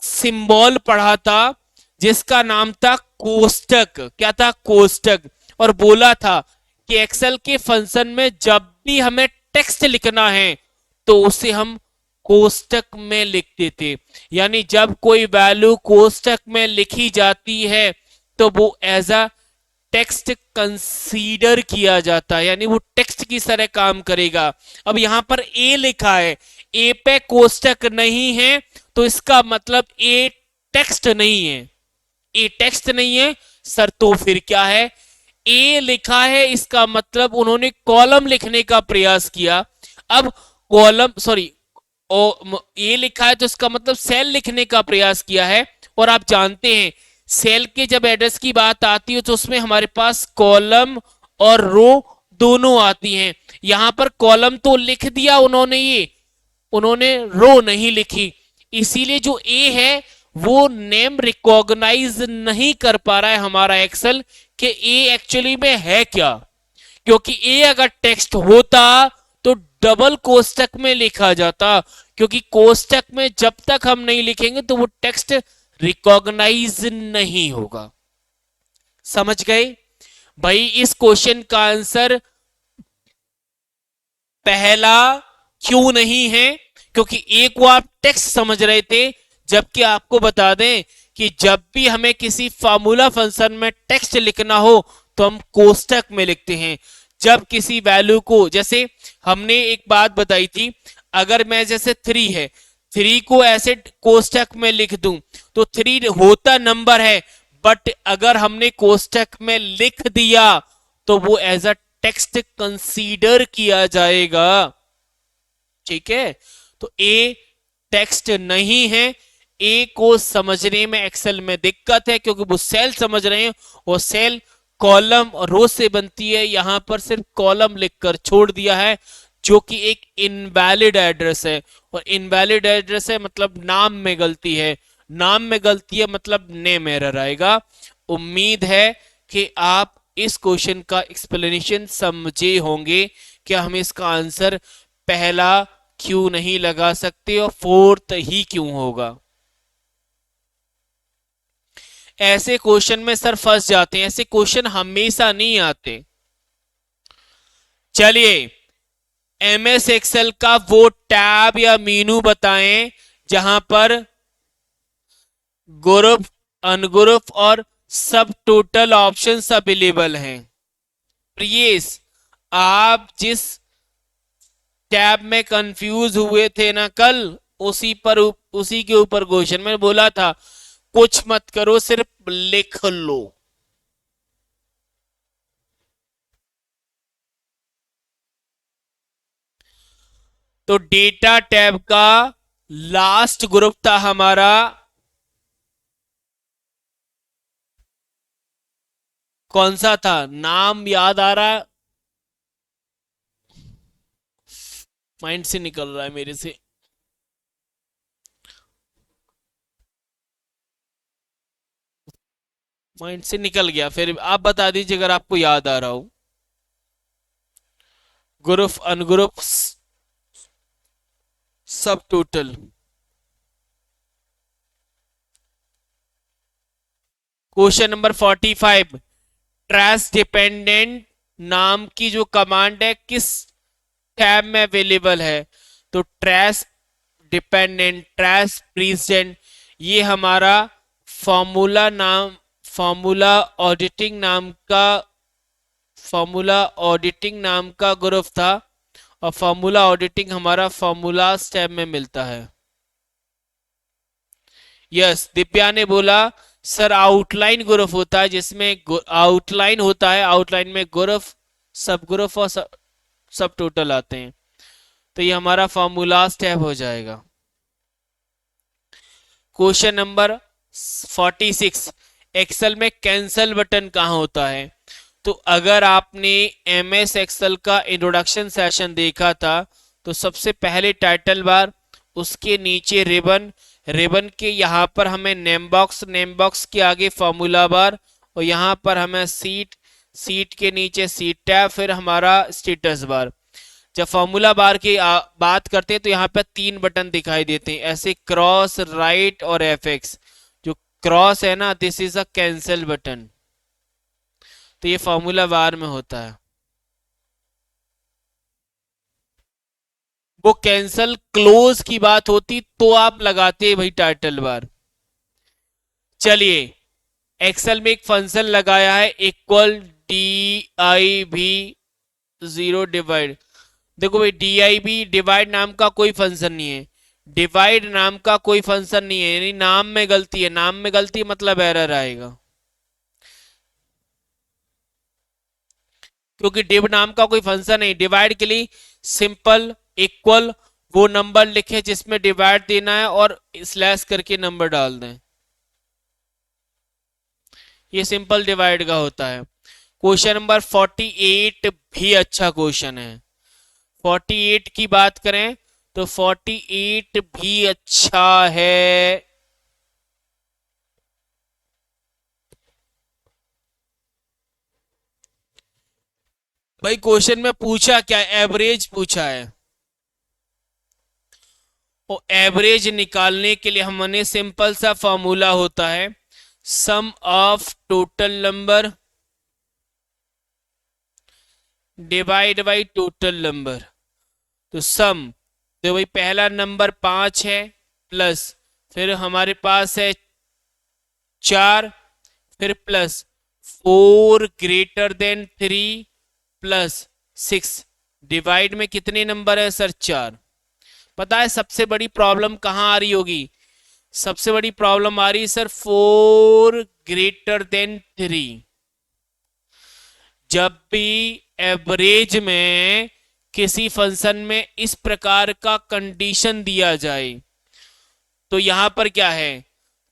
सिंबल पढ़ा था जिसका नाम था कोष्टक। क्या था? कोष्टक। और बोला था कि एक्सेल के फंक्शन में जब भी हमें टेक्स्ट लिखना है तो उसे हम कोष्टक में लिखते थे, यानी जब कोई वैल्यू कोष्टक में लिखी जाती है तो वो एज अ टेक्स्ट कंसीडर किया जाता है, यानी वो टेक्स्ट की तरह काम करेगा। अब यहां पर ए लिखा है, ए पे कोष्टक नहीं है, तो इसका मतलब ए टेक्स्ट नहीं है। ए टेक्स्ट नहीं है सर, तो फिर क्या है? ए लिखा है, इसका मतलब उन्होंने कॉलम लिखने का प्रयास किया। अब कॉलम सॉरी ए लिखा है तो इसका मतलब सेल लिखने का प्रयास किया है, और आप जानते हैं सेल के जब एड्रेस की बात आती है तो उसमें हमारे पास कॉलम और रो दोनों आती हैं। यहां पर कॉलम तो लिख दिया उन्होंने, ये उन्होंने रो नहीं लिखी, इसीलिए जो ए है वो नेम रिकॉग्नाइज नहीं कर पा रहा है हमारा एक्सेल कि ए एक्चुअली में है क्या। क्योंकि ए अगर टेक्स्ट होता तो डबल कोष्टक में लिखा जाता, क्योंकि कोष्टक में जब तक हम नहीं लिखेंगे तो वो टेक्स्ट रिकॉग्नाइज नहीं होगा। समझ गए भाई? इस क्वेश्चन का आंसर पहला क्यों नहीं है, क्योंकि ए को आप टेक्स्ट समझ रहे थे, जबकि आपको बता दें कि जब भी हमें किसी फार्मूला फंक्शन में टेक्स्ट लिखना हो तो हम कोष्टक में लिखते हैं। जब किसी वैल्यू को, जैसे हमने एक बात बताई थी, अगर मैं जैसे 3 है, 3 को ऐसे कोष्टक में लिख दूं तो 3 होता नंबर है, बट अगर हमने कोष्टक में लिख दिया तो वो एज अ टेक्स्ट कंसीडर किया जाएगा। ठीक है, तो ए टेक्स्ट नहीं है। ए को समझने में एक्सेल में दिक्कत है, क्योंकि वो सेल समझ रहे हैं और सेल कॉलम और रो से बनती है, यहां पर सिर्फ कॉलम लिखकर छोड़ दिया है, जो कि एक इनवैलिड एड्रेस है। और इनवैलिड एड्रेस है मतलब नाम में गलती है, नाम में गलती है मतलब नेम एरर आएगा। उम्मीद है कि आप इस क्वेश्चन का एक्सप्लेनेशन समझे होंगे कि हम इसका आंसर पहला क्यों नहीं लगा सकते और फोर्थ ही क्यों होगा। ऐसे क्वेश्चन में सर फंस जाते हैं, ऐसे क्वेश्चन हमेशा नहीं आते। चलिए, एमएस एक्सेल का वो टैब या मेनू बताएं जहां पर ग्रुप, अनग्रुप और सब टोटल ऑप्शंस अवेलेबल हैं। प्रियेश, आप जिस टैब में कंफ्यूज हुए थे ना कल, उसी के ऊपर क्वेश्चन में बोला था कुछ मत करो, सिर्फ लिख लो। तो डेटा टैब का लास्ट ग्रुप था हमारा, कौन सा था? नाम याद आ रहा है, माइंड से निकल रहा है मेरे से। माइंड से निकल गया, फिर आप बता दीजिए अगर आपको याद आ रहा हो। ग्रुप, अनग्रुप, सब total. Question number 45, trash dependent नाम की जो कमांड है किस टैब में अवेलेबल है? तो ट्रैश डिपेंडेंट, ट्रैश प्रेजेंट, ये हमारा फॉर्मूला नाम, फॉर्मूला ऑडिटिंग नाम का, फॉर्मूला ऑडिटिंग नाम का ग्रुप था। और फॉर्मूला ऑडिटिंग हमारा फॉर्मूला टैब में मिलता है। यस, दिव्या ने बोला सर आउटलाइन ग्रुप होता है, जिसमें आउटलाइन होता है, आउटलाइन में ग्रुप, सब ग्रुप और सब टोटल आते हैं। तो ये हमारा फॉर्मूला टैब हो जाएगा। क्वेश्चन नंबर 46, एक्सेल में कैंसल बटन कहाँ होता है? तो अगर आपने एम एस एक्सेल का इंट्रोडक्शन सेशन देखा था तो सबसे पहले टाइटल बार, उसके नीचे रिबन, रिबन के यहाँ पर हमें नेम बॉक्स, नेम बॉक्स के आगे फॉर्मूला बार, और यहाँ पर हमें सीट, सीट के नीचे सीट टैब, फिर हमारा स्टेटस बार। जब फॉर्मूला बार की बात करते हैं तो यहाँ पर 3 बटन दिखाई देते हैं ऐसे, क्रॉस, राइट और एफ एक्स। जो क्रॉस है ना, this is a cancel button, तो ये फॉर्मूला बार में होता है। वो कैंसल क्लोज की बात होती तो आप लगाते भाई टाइटल बार। चलिए, एक्सेल में एक फंक्शन लगाया है इक्वल डी आई भी 0 डिवाइड। देखो भाई, डी आई बी डिवाइड नाम का कोई फंक्शन नहीं है, डिवाइड नाम का कोई फंक्शन नहीं है, यानी नाम में गलती है, नाम में गलती मतलब एरर आएगा। क्योंकि डिव नाम का कोई फंक्शन नहीं। डिवाइड के लिए सिंपल इक्वल वो नंबर लिखे जिसमें डिवाइड देना है और स्लैश करके नंबर डाल दें, ये सिंपल डिवाइड का होता है। क्वेश्चन नंबर 48 भी अच्छा क्वेश्चन है। 48 की बात करें तो 48 भी अच्छा है। भाई क्वेश्चन में पूछा क्या, एवरेज पूछा है। और एवरेज निकालने के लिए हमने सिंपल सा फॉर्मूला होता है, sum of total number divide by total number. तो सम, तो भाई पहला नंबर 5 है, प्लस फिर हमारे पास है 4, फिर plus 4 greater than 3 plus 6, divide में कितने नंबर है सर, 4। पता है सबसे बड़ी प्रॉब्लम कहाँ आ रही होगी, सबसे बड़ी प्रॉब्लम आ रही है सर 4 ग्रेटर देन 3। जब भी एवरेज में किसी फंक्शन में इस प्रकार का कंडीशन दिया जाए तो यहां पर क्या है,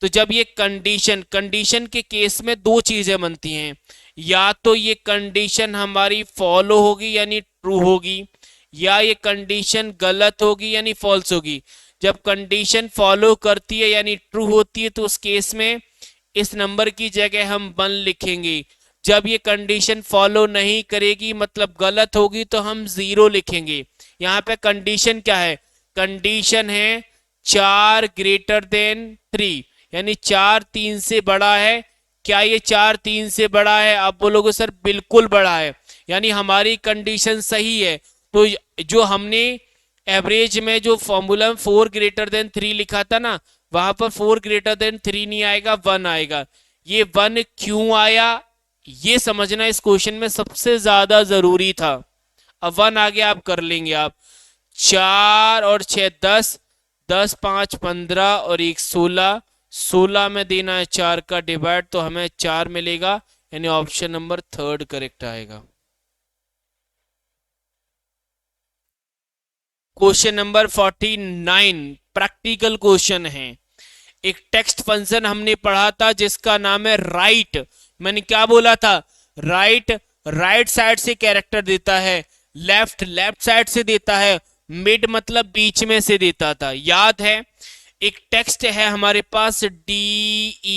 तो जब ये कंडीशन, कंडीशन के केस में दो चीजें बनती हैं, या तो ये कंडीशन हमारी फॉलो होगी यानी ट्रू होगी, या ये कंडीशन गलत होगी यानी फॉल्स होगी। जब कंडीशन फॉलो करती है यानी ट्रू होती है तो उस केस में इस नंबर की जगह हम 1 लिखेंगे। जब ये कंडीशन फॉलो नहीं करेगी मतलब गलत होगी तो हम 0 लिखेंगे। यहाँ पे कंडीशन क्या है, कंडीशन है 4 ग्रेटर देन 3, यानी 4 3 से बड़ा है। क्या ये 4 3 से बड़ा है, आप बोलोगे सर बिल्कुल बड़ा है, यानी हमारी कंडीशन सही है। तो जो हमने एवरेज में जो फॉर्मूला में 4 ग्रेटर देन 3 लिखा था ना, वहां पर 4 ग्रेटर देन 3 नहीं आएगा, 1 आएगा। ये 1 क्यों आया ये समझना इस क्वेश्चन में सबसे ज्यादा जरूरी था। अब 1 आगे आप कर लेंगे, आप 4 और 6 10, 10 5 15 और 1 16, 16 में देना है 4 का डिवाइड तो हमें 4 मिलेगा, यानी ऑप्शन नंबर 3 करेक्ट आएगा। क्वेश्चन नंबर 49 प्रैक्टिकल क्वेश्चन है। एक टेक्स्ट फंक्शन हमने पढ़ा था जिसका नाम है राइट। मैंने क्या बोला था, राइट राइट साइड से कैरेक्टर देता है, लेफ्ट लेफ्ट साइड से देता है, मिड मतलब बीच में से देता था, याद है। एक टेक्स्ट है हमारे पास DEFIN,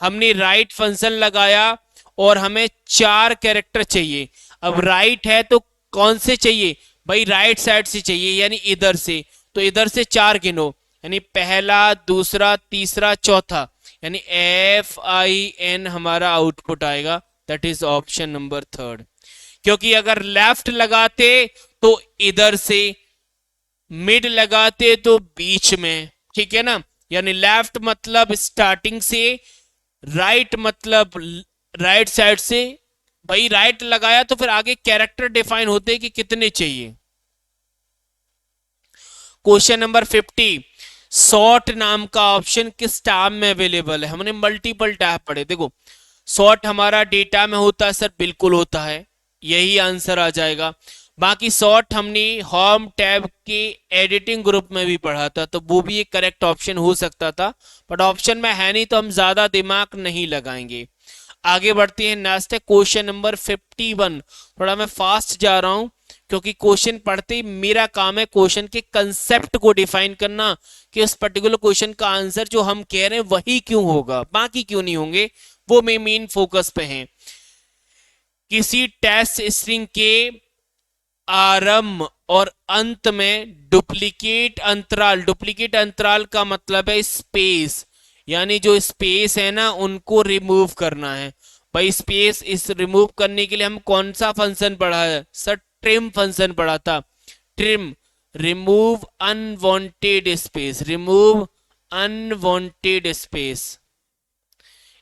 हमने राइट फंक्शन लगाया और हमें 4 कैरेक्टर चाहिए। अब राइट है तो कौन से चाहिए भाई, राइट साइड से चाहिए यानी इधर से, तो इधर से 4 गिनो, यानी पहला दूसरा तीसरा चौथा, यानी FIN हमारा आउटपुट आएगा, दैट इज ऑप्शन नंबर 3। क्योंकि अगर लेफ्ट लगाते तो इधर से, मिड लगाते तो बीच में, ठीक है ना, यानी लेफ्ट मतलब स्टार्टिंग से, राइट मतलब राइट साइड से। भाई राइट लगाया तो फिर आगे कैरेक्टर डिफाइन होते कि कितने चाहिए। क्वेश्चन नंबर 50, सॉर्ट नाम का ऑप्शन किस टैब में अवेलेबल है। हमने मल्टीपल टैब पढ़े, देखो सॉर्ट हमारा डेटा में होता है सर, बिल्कुल होता है, यही आंसर आ जाएगा। बाकी सॉर्ट हमने होम टैब के एडिटिंग ग्रुप में भी पढ़ा था, तो वो भी एक करेक्ट ऑप्शन हो सकता था, बट ऑप्शन में है नहीं तो हम ज्यादा दिमाग नहीं लगाएंगे। आगे बढ़ते हैं, नेक्स्ट है क्वेश्चन नंबर 51। थोड़ा मैं फास्ट जा रहा हूं क्योंकि क्वेश्चन पढ़ते ही मेरा काम है क्वेश्चन के कंसेप्ट को डिफाइन करना, कि उस पर्टिकुलर क्वेश्चन का आंसर जो हम कह रहे हैं वही क्यों होगा, बाकी क्यों नहीं होंगे, वो मेन फोकस पे है। किसी टेस्ट स्ट्रिंग के आरंभ और अंत में डुप्लीकेट अंतराल, डुप्लीकेट अंतराल का मतलब है स्पेस, यानी जो स्पेस है ना उनको रिमूव करना है। भाई स्पेस इस रिमूव करने के लिए हम कौन सा फंक्शन पढ़ा है सर, ट्रिम फंक्शन पढ़ा था। Trim, remove unwanted space, remove unwanted space,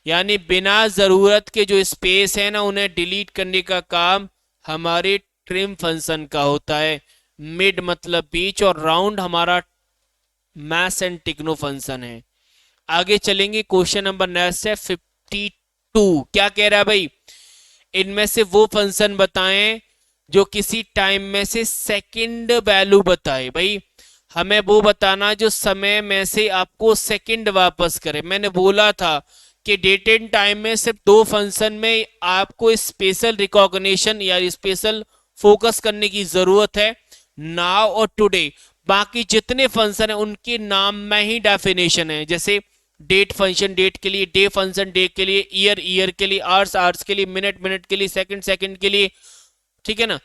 यानी बिना जरूरत के जो स्पेस है ना उन्हें डिलीट करने का काम हमारे ट्रिम फंक्शन का होता है। मिड मतलब बीच, और राउंड हमारा मैस एंड टिग्नो फंक्शन है। आगे चलेंगे, क्वेश्चन नंबर नेक्स्ट है 52। क्या कह रहा है भाई, इनमें से वो फंक्शन बताएं जो किसी टाइम में से सेकंड वैल्यू बताए। भाई हमें वो बताना जो समय में से आपको सेकंड वापस करे। मैंने बोला था कि डेट एंड टाइम में सिर्फ दो फंक्शन में आपको स्पेशल रिकॉग्निशन या स्पेशल फोकस करने की जरूरत है, नाउ और टुडे। बाकी जितने फंक्शन है उनके नाम में ही डेफिनेशन है। जैसे डेट फंक्शन डेट के लिए, डे फंक्शन डे के लिए, ईयर ईयर के लिए, आवर्स आवर्स के लिए, मिनट मिनट के लिए, सेकंड सेकंड के लिए, ठीक है ना,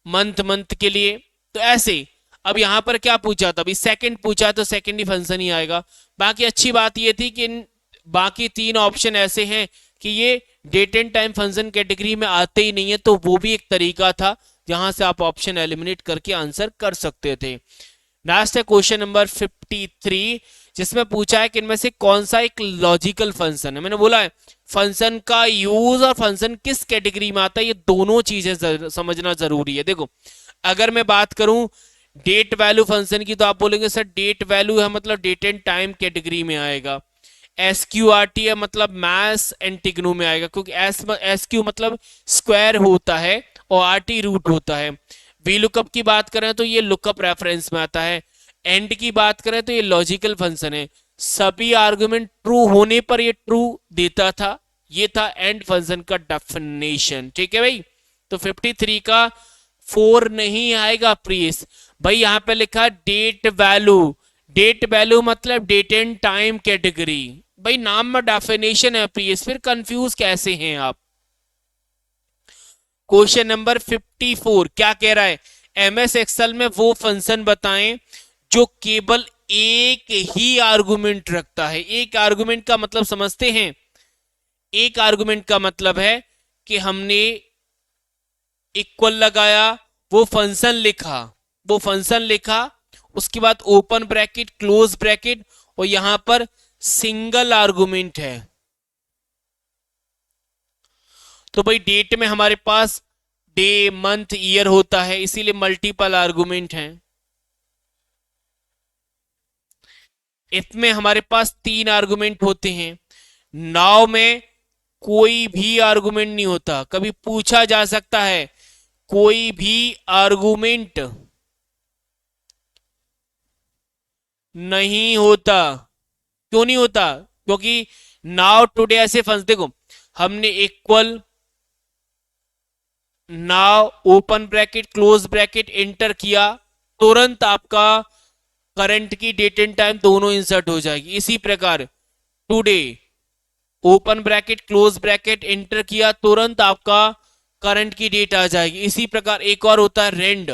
मंथ मंथ के लिए। तो ऐसे अब यहां पर क्या पूछा था, अभी सेकंड पूछा तो सेकंड ही फंक्शन ही आएगा। बाकी अच्छी बात ये थी कि बाकी तीन ऑप्शन ऐसे हैं कि ये date and time function category में आते ही नहीं है, तो वो भी एक तरीका था जहां से आप ऑप्शन एलिमिनेट करके आंसर कर सकते थे। लास्ट है क्वेश्चन नंबर 53, जिसमें पूछा है कि इनमें से कौन सा एक लॉजिकल फंक्शन है। मैंने बोला है फंक्शन का यूज और फंक्शन किस कैटेगरी में आता है, ये दोनों चीजें समझना जरूरी है। देखो अगर मैं बात करूं डेट वैल्यू फंक्शन की, तो आप बोलेंगे सर डेट वैल्यू है मतलब डेट एंड टाइम कैटेगरी में आएगा। एस क्यू आर टी है मतलब मैथ्स एंड टिग्नो में आएगा, क्योंकि एस क्यू मतलब स्क्वायर होता है और आर टी रूट होता है। वी लुकअप की बात करें तो ये लुकअप रेफरेंस में आता है। एंड की बात करें तो ये लॉजिकल फंक्शन है। सभी आर्गुमेंट ट्रू होने पर ये ट्रू देता था। ये था एंड फंक्शन का डेफिनेशन, ठीक है भाई। तो 53 का 4 नहीं आएगा प्लीज भाई। यहां पे लिखा डेट वैल्यू, डेट वैल्यू मतलब डेट एंड टाइम कैटेगरी। भाई नाम में डेफिनेशन है प्लीज, फिर कंफ्यूज कैसे हैं आप। क्वेश्चन नंबर 54 क्या कह रहा है, एमएस एक्सेल में वो फंक्शन बताएं जो केवल एक ही आर्गुमेंट रखता है। एक आर्गुमेंट का मतलब समझते हैं, एक आर्गुमेंट का मतलब है कि हमने इक्वल लगाया, वो फंक्शन लिखा, वो फंक्शन लिखा, उसके बाद ओपन ब्रैकेट क्लोज ब्रैकेट, और यहां पर सिंगल आर्गुमेंट है। तो भाई डेट में हमारे पास डे मंथ ईयर होता है, इसीलिए मल्टीपल आर्गुमेंट हैं। इसमें हमारे पास तीन आर्गुमेंट होते हैं। नाउ में कोई भी आर्गुमेंट नहीं होता, कभी पूछा जा सकता है कोई भी आर्गुमेंट नहीं होता। क्यों नहीं होता, क्योंकि नाउ टुडे ऐसे फंस, देखो हमने equal, now, open bracket close bracket enter किया, तुरंत आपका करंट की डेट एंड टाइम दोनों इंसर्ट हो जाएगी। इसी प्रकार today, open bracket close bracket enter किया, तुरंत आपका करंट की डेट आ जाएगी। इसी प्रकार एक और होता है रेंड,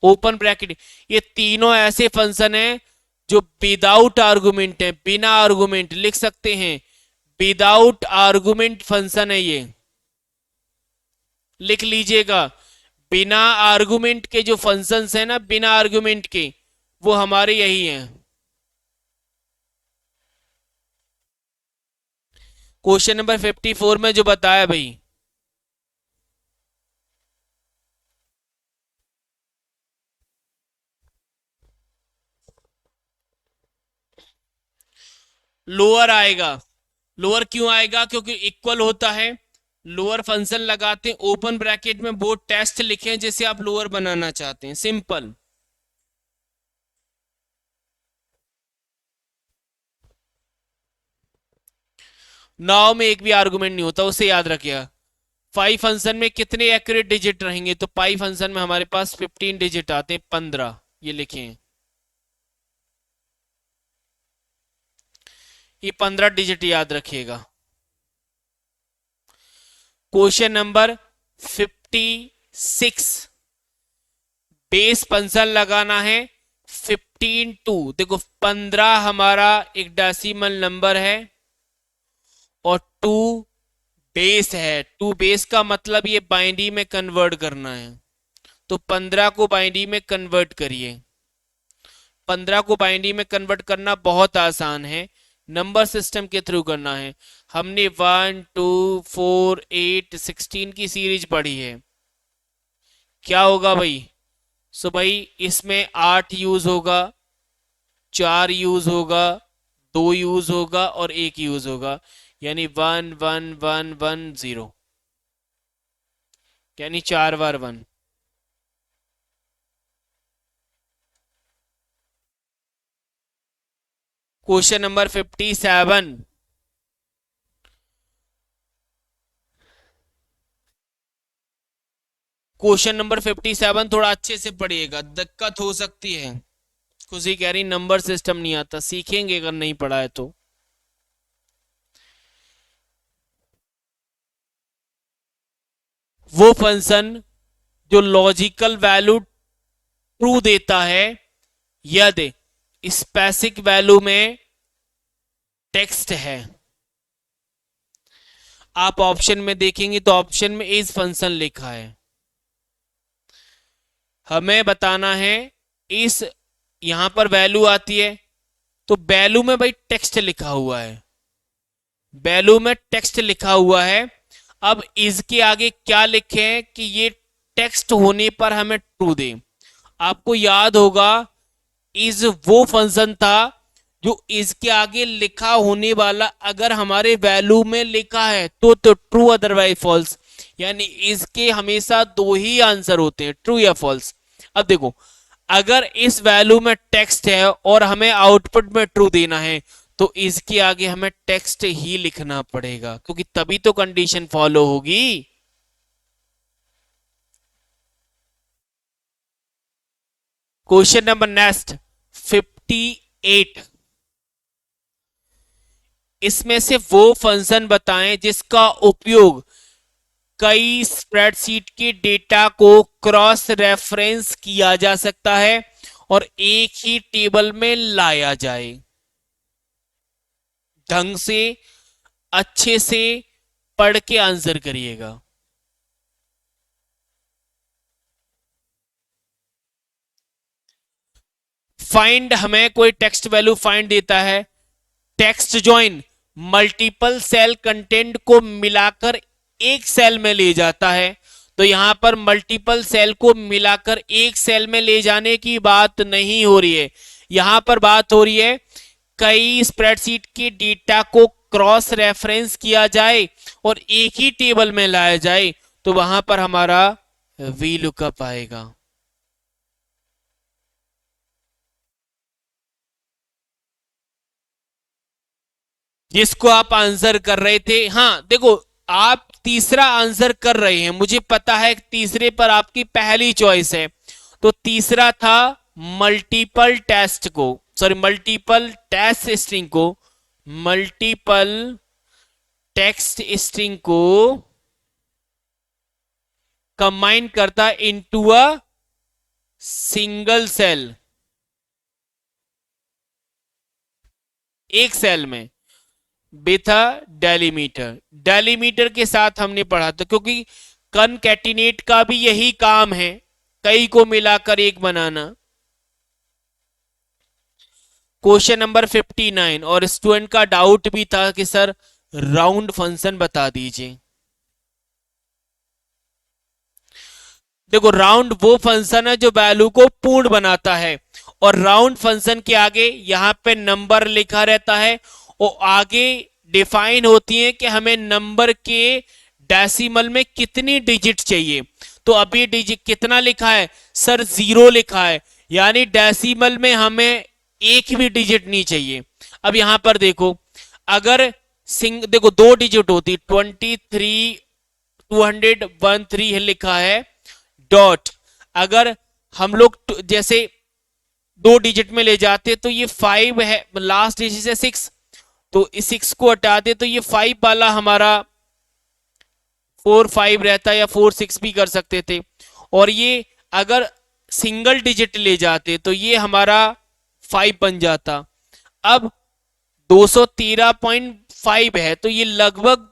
ओपन ब्रैकेट। ये तीनों ऐसे फंक्शन हैं जो विदाउट आर्गुमेंट है, बिना आर्गुमेंट लिख सकते हैं, विदाउट आर्गुमेंट फंक्शन है ये, लिख लीजिएगा। बिना आर्गुमेंट के जो फंक्शंस है ना, बिना आर्गुमेंट के, वो हमारे यही हैं। क्वेश्चन नंबर 54 में जो बताया भाई, लोअर आएगा। लोअर क्यों आएगा, क्योंकि इक्वल होता है। लोअर फंक्शन लगाते हैं, ओपन ब्रैकेट में वो टेस्ट लिखें जिसे आप लोअर बनाना चाहते हैं, सिंपल। नाउ में एक भी आर्गुमेंट नहीं होता, उसे याद रखिएगा। पाई फंक्शन में कितने एक्यूरेट डिजिट रहेंगे, तो पाई फंक्शन में हमारे पास 15 डिजिट आते हैं, 15, ये लिखें। ये 15 डिजिट याद रखिएगा। क्वेश्चन नंबर 56, बेस फंक्शन लगाना है 15 टू, देखो 15 हमारा एक डेसिमल नंबर है और टू बेस है। टू बेस का मतलब ये बाइनरी में कन्वर्ट करना है, तो 15 को बाइनरी में कन्वर्ट करिए। 15 को बाइनरी में कन्वर्ट करना बहुत आसान है, नंबर सिस्टम के थ्रू करना है। हमने 1 2 4 8 16 की सीरीज पढ़ी है। क्या होगा भाई, सो भाई इसमें 8 यूज होगा, 4 यूज होगा, 2 यूज होगा और 1 यूज होगा, यानी 1 1 1 1 0, यानी 4 बार 1। क्वेश्चन नंबर 57, क्वेश्चन नंबर 57 थोड़ा अच्छे से पढ़िएगा, दिक्कत हो सकती है। खुशी कह रही नंबर सिस्टम नहीं आता, सीखेंगे अगर नहीं पढ़ा है तो। वो फंक्शन जो लॉजिकल वैल्यू ट्रू देता है यदि स्पेसिफिक वैल्यू में टेक्स्ट है। आप ऑप्शन में देखेंगे तो ऑप्शन में इस फंक्शन लिखा है, हमें बताना है इस, यहां पर वैल्यू आती है तो वैल्यू में भाई टेक्स्ट लिखा हुआ है, वैल्यू में टेक्स्ट लिखा हुआ है। अब इसके आगे क्या लिखे हैं कि ये टेक्स्ट होने पर हमें ट्रू दे। आपको याद होगा इज वो फंक्शन था जो इसके आगे लिखा होने वाला अगर हमारे वैल्यू में लिखा है तो ट्रू अदरवाइज फॉल्स, यानी इसके हमेशा दो ही आंसर होते हैं, ट्रू या फॉल्स। अब देखो अगर इस वैल्यू में टेक्स्ट है और हमें आउटपुट में ट्रू देना है तो इसके आगे हमें टेक्स्ट ही लिखना पड़ेगा, क्योंकि तभी तो कंडीशन फॉलो होगी। क्वेश्चन नंबर नेक्स्ट 58, इसमें से वो फंक्शन बताएं जिसका उपयोग कई स्प्रेडशीट के डेटा को क्रॉस रेफरेंस किया जा सकता है और एक ही टेबल में लाया जाए। ढंग से अच्छे से पढ़ के आंसर करिएगा। फाइंड हमें कोई टेक्स्ट वैल्यू फाइंड देता है, text join multiple cell content को मिलाकर एक सेल में ले जाता है। तो यहां पर मल्टीपल सेल को मिलाकर एक सेल में ले जाने की बात नहीं हो रही है, यहां पर बात हो रही है कई स्प्रेडशीट के डेटा को क्रॉस रेफरेंस किया जाए और एक ही टेबल में लाया जाए, तो वहां पर हमारा वी लुकअप आएगा। जिसको आप आंसर कर रहे थे, हाँ देखो आप तीसरा आंसर कर रहे हैं, मुझे पता है तीसरे पर आपकी पहली चॉइस है, तो तीसरा था मल्टीपल टेस्ट को, सॉरी मल्टीपल टेस्ट स्ट्रिंग को, मल्टीपल टेक्स्ट स्ट्रिंग को कंबाइन करता इनटू अ सिंगल सेल, एक सेल में विथ डेलीमीटर। डेलीमीटर के साथ हमने पढ़ा था, क्योंकि कनकैटिनेट का भी यही काम है, कई को मिलाकर एक बनाना। क्वेश्चन नंबर 59, और स्टूडेंट का डाउट भी था कि सर राउंड फंक्शन बता दीजिए। देखो राउंड वो फंक्शन है जो वैल्यू को पूर्ण बनाता है, और राउंड फंक्शन के आगे यहां पे नंबर लिखा रहता है और आगे डिफाइन होती है कि हमें नंबर के डेसिमल में कितनी डिजिट चाहिए। तो अभी डिजिट कितना लिखा है सर, 0 लिखा है, यानी डेसिमल में हमें एक भी डिजिट नहीं चाहिए। अब यहां पर देखो अगर देखो दो डिजिट होती 23 213 लिखा है डॉट, अगर हम लोग जैसे दो डिजिट में ले जाते तो ये 5 है, लास्ट डिजिट है 6, तो इस 6 को हटा दे तो ये 5 वाला हमारा 4 5 रहता, या 4 6 भी कर सकते थे। और ये अगर सिंगल डिजिट ले जाते तो ये हमारा 5 बन जाता। अब 213.5 है तो ये लगभग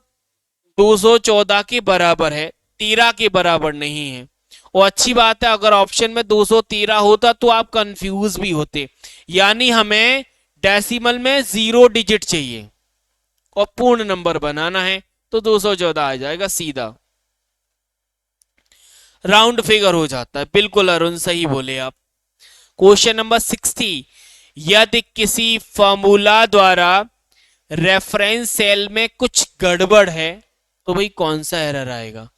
214 के बराबर है, 13 के बराबर नहीं है। और अच्छी बात है अगर ऑप्शन में 213 होता तो आप कंफ्यूज भी होते, यानी हमें डेसिमल में 0 डिजिट चाहिए और पूर्ण नंबर बनाना है, तो 214 आ जाएगा सीधा, राउंड फिगर हो जाता है। बिल्कुल अरुण सही बोले आप। क्वेश्चन नंबर 60, यदि किसी फॉर्मूला द्वारा रेफरेंस सेल में कुछ गड़बड़ है तो भाई कौन सा एरर आएगा।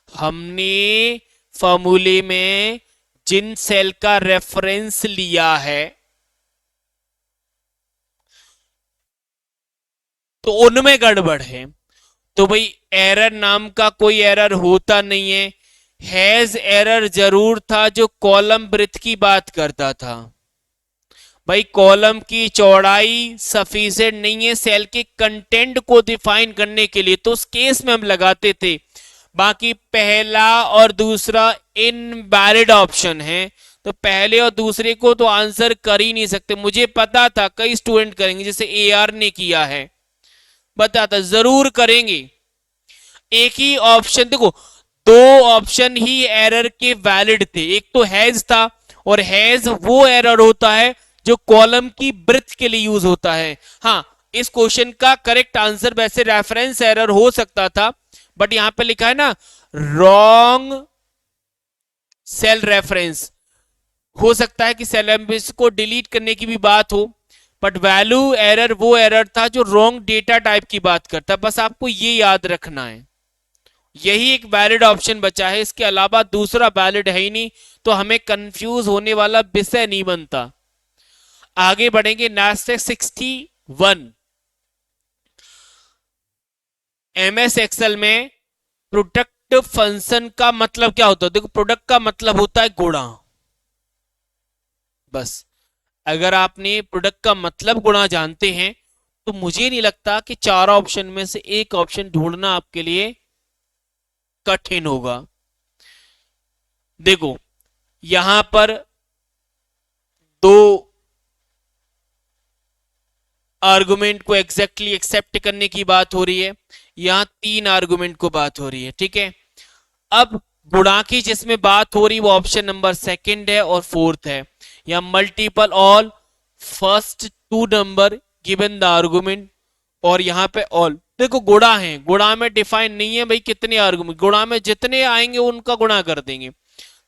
हमने फॉर्मूले में जिन सेल का रेफरेंस लिया है तो उनमें गड़बड़ है, तो भाई एरर नाम का कोई एरर होता नहीं है, हैज एरर जरूर था जो कॉलम ब्रेथ की बात करता था। भाई कॉलम की चौड़ाई सफिशिएंट नहीं है सेल के कंटेंट को डिफाइन करने के लिए, तो उस केस में हम लगाते थे। बाकी पहला और दूसरा इनवैलिड ऑप्शन है, तो पहले और दूसरे को तो आंसर कर ही नहीं सकते। मुझे पता था कई स्टूडेंट करेंगे, जैसे एआर ने किया है, पता था जरूर करेंगे। एक ही ऑप्शन देखो, दो ऑप्शन ही एरर के वैलिड थे, एक तो हैज था, और हैज वो एरर होता है जो कॉलम की ब्रेथ के लिए यूज होता है। हाँ, इस क्वेश्चन का करेक्ट आंसर वैसे रेफरेंस एरर हो सकता था, बट यहां पे लिखा है ना रॉन्ग सेल रेफरेंस, हो सकता है कि सेल रेफरेंस को डिलीट करने की भी बात हो, बट वैल्यू एरर वो एरर था जो रॉन्ग डेटा टाइप की बात करता है। बस आपको ये याद रखना है, यही एक वैलिड ऑप्शन बचा है, इसके अलावा दूसरा वैलिड है ही नहीं, तो हमें कंफ्यूज होने वाला विषय नहीं बनता। आगे बढ़ेंगे नेक्स्ट 61। एमएस एक्सेल में प्रोडक्ट फंक्शन का मतलब क्या होता है? देखो, प्रोडक्ट का मतलब होता है गुणा। बस, अगर आपने प्रोडक्ट का मतलब गुणा जानते हैं, तो मुझे नहीं लगता कि चार ऑप्शन में से एक ऑप्शन ढूंढना आपके लिए कठिन होगा। देखो, यहां पर दो आर्गुमेंट को एग्जैक्टली एक्सेप्ट करने की बात हो रही है, यहां तीन आर्गुमेंट को बात हो रही है, ठीक है। अब गुणा की जिसमें बात हो रही वो ऑप्शन नंबर सेकंड है और फोर्थ है, या multiple all first two number given the argument, और यहां पे ऑल। देखो गुणा है, गुणा में डिफाइन नहीं है भाई कितने आर्गुमेंट, गुणा में जितने आएंगे उनका गुणा कर देंगे।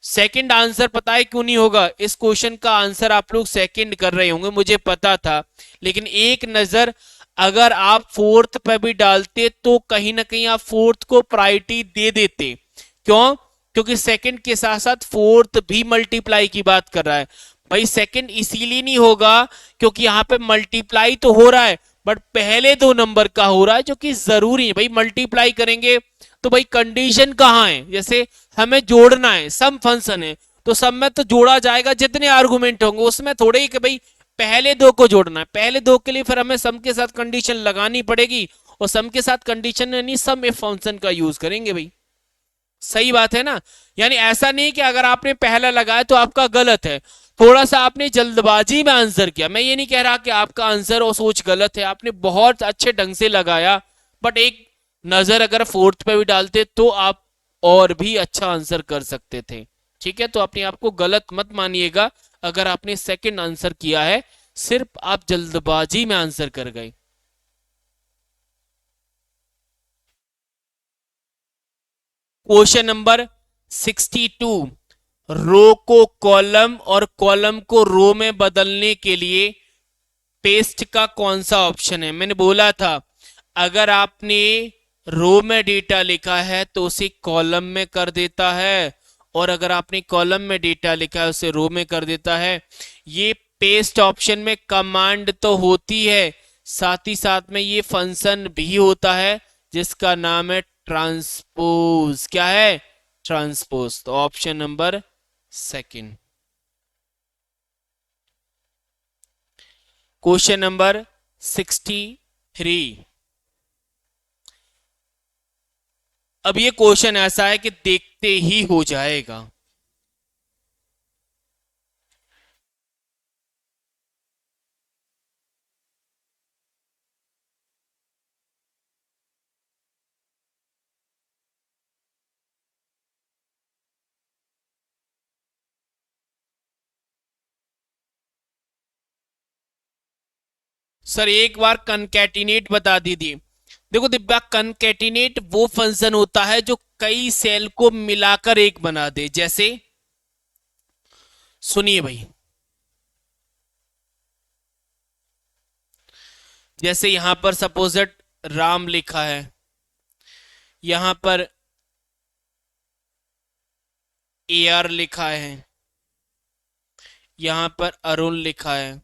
सेकंड आंसर पता है क्यों नहीं होगा? इस क्वेश्चन का आंसर आप लोग सेकंड कर रहे होंगे, मुझे पता था, लेकिन एक नजर अगर आप फोर्थ पे भी डालते तो कहीं ना कहीं आप फोर्थ को प्रायोरिटी दे देते। क्यों? क्योंकि सेकंड के साथ साथ फोर्थ भी मल्टीप्लाई की बात कर रहा है। भाई सेकंड इसीलिए नहीं होगा क्योंकि यहां पे मल्टीप्लाई तो हो रहा है, बट पहले दो नंबर का हो रहा है, जो कि जरूरी है। भाई मल्टीप्लाई करेंगे तो भाई कंडीशन कहां है? जैसे हमें जोड़ना है, सम फंक्शन है, तो सब में तो जोड़ा जाएगा जितने आर्गुमेंट होंगे, उसमें थोड़े ही कि भाई पहले दो को जोड़ना है। पहले दो के लिए फिर हमें सम के साथ कंडीशन लगानी पड़ेगी, और सम के साथ कंडीशन यानी सम इफ फंक्शन का यूज करेंगे भाई। सही बात है ना? यानी ऐसा नहीं कि अगर आपने पहला लगाया तो आपका गलत है, थोड़ा सा आपने जल्दबाजी में आंसर किया। मैं ये नहीं कह रहा कि आपका आंसर और सोच गलत है, आपने बहुत अच्छे ढंग से लगाया, बट एक नजर अगर फोर्थ पे भी डालते तो आप और भी अच्छा आंसर कर सकते थे। ठीक है, तो अपने आप को गलत मत मानिएगा अगर आपने सेकंड आंसर किया है, सिर्फ आप जल्दबाजी में आंसर कर गए। Question number 62। रो को कॉलम और कॉलम को रो में बदलने के लिए पेस्ट का कौन सा ऑप्शन है? मैंने बोला था अगर आपने रो में डेटा लिखा है तो उसे कॉलम में कर देता है, और अगर आपने कॉलम में डेटा लिखा है उसे रो में कर देता है। ये पेस्ट ऑप्शन में कमांड तो होती है, साथ ही साथ में ये फंक्शन भी होता है जिसका नाम है ट्रांसपोज। क्या है? ट्रांसपोज। तो option number second. Question number 63। अब ये क्वेश्चन ऐसा है कि देखते ही हो जाएगा। सर एक बार कनकैटिनेट बता दीजिए। देखो दिव्या, कनकैटिनेट वो फंक्शन होता है जो कई सेल को मिलाकर एक बना दे। जैसे सुनिए भाई, जैसे यहां पर सपोजेट राम लिखा है, यहां पर AR लिखा है, यहां पर अरुण लिखा है,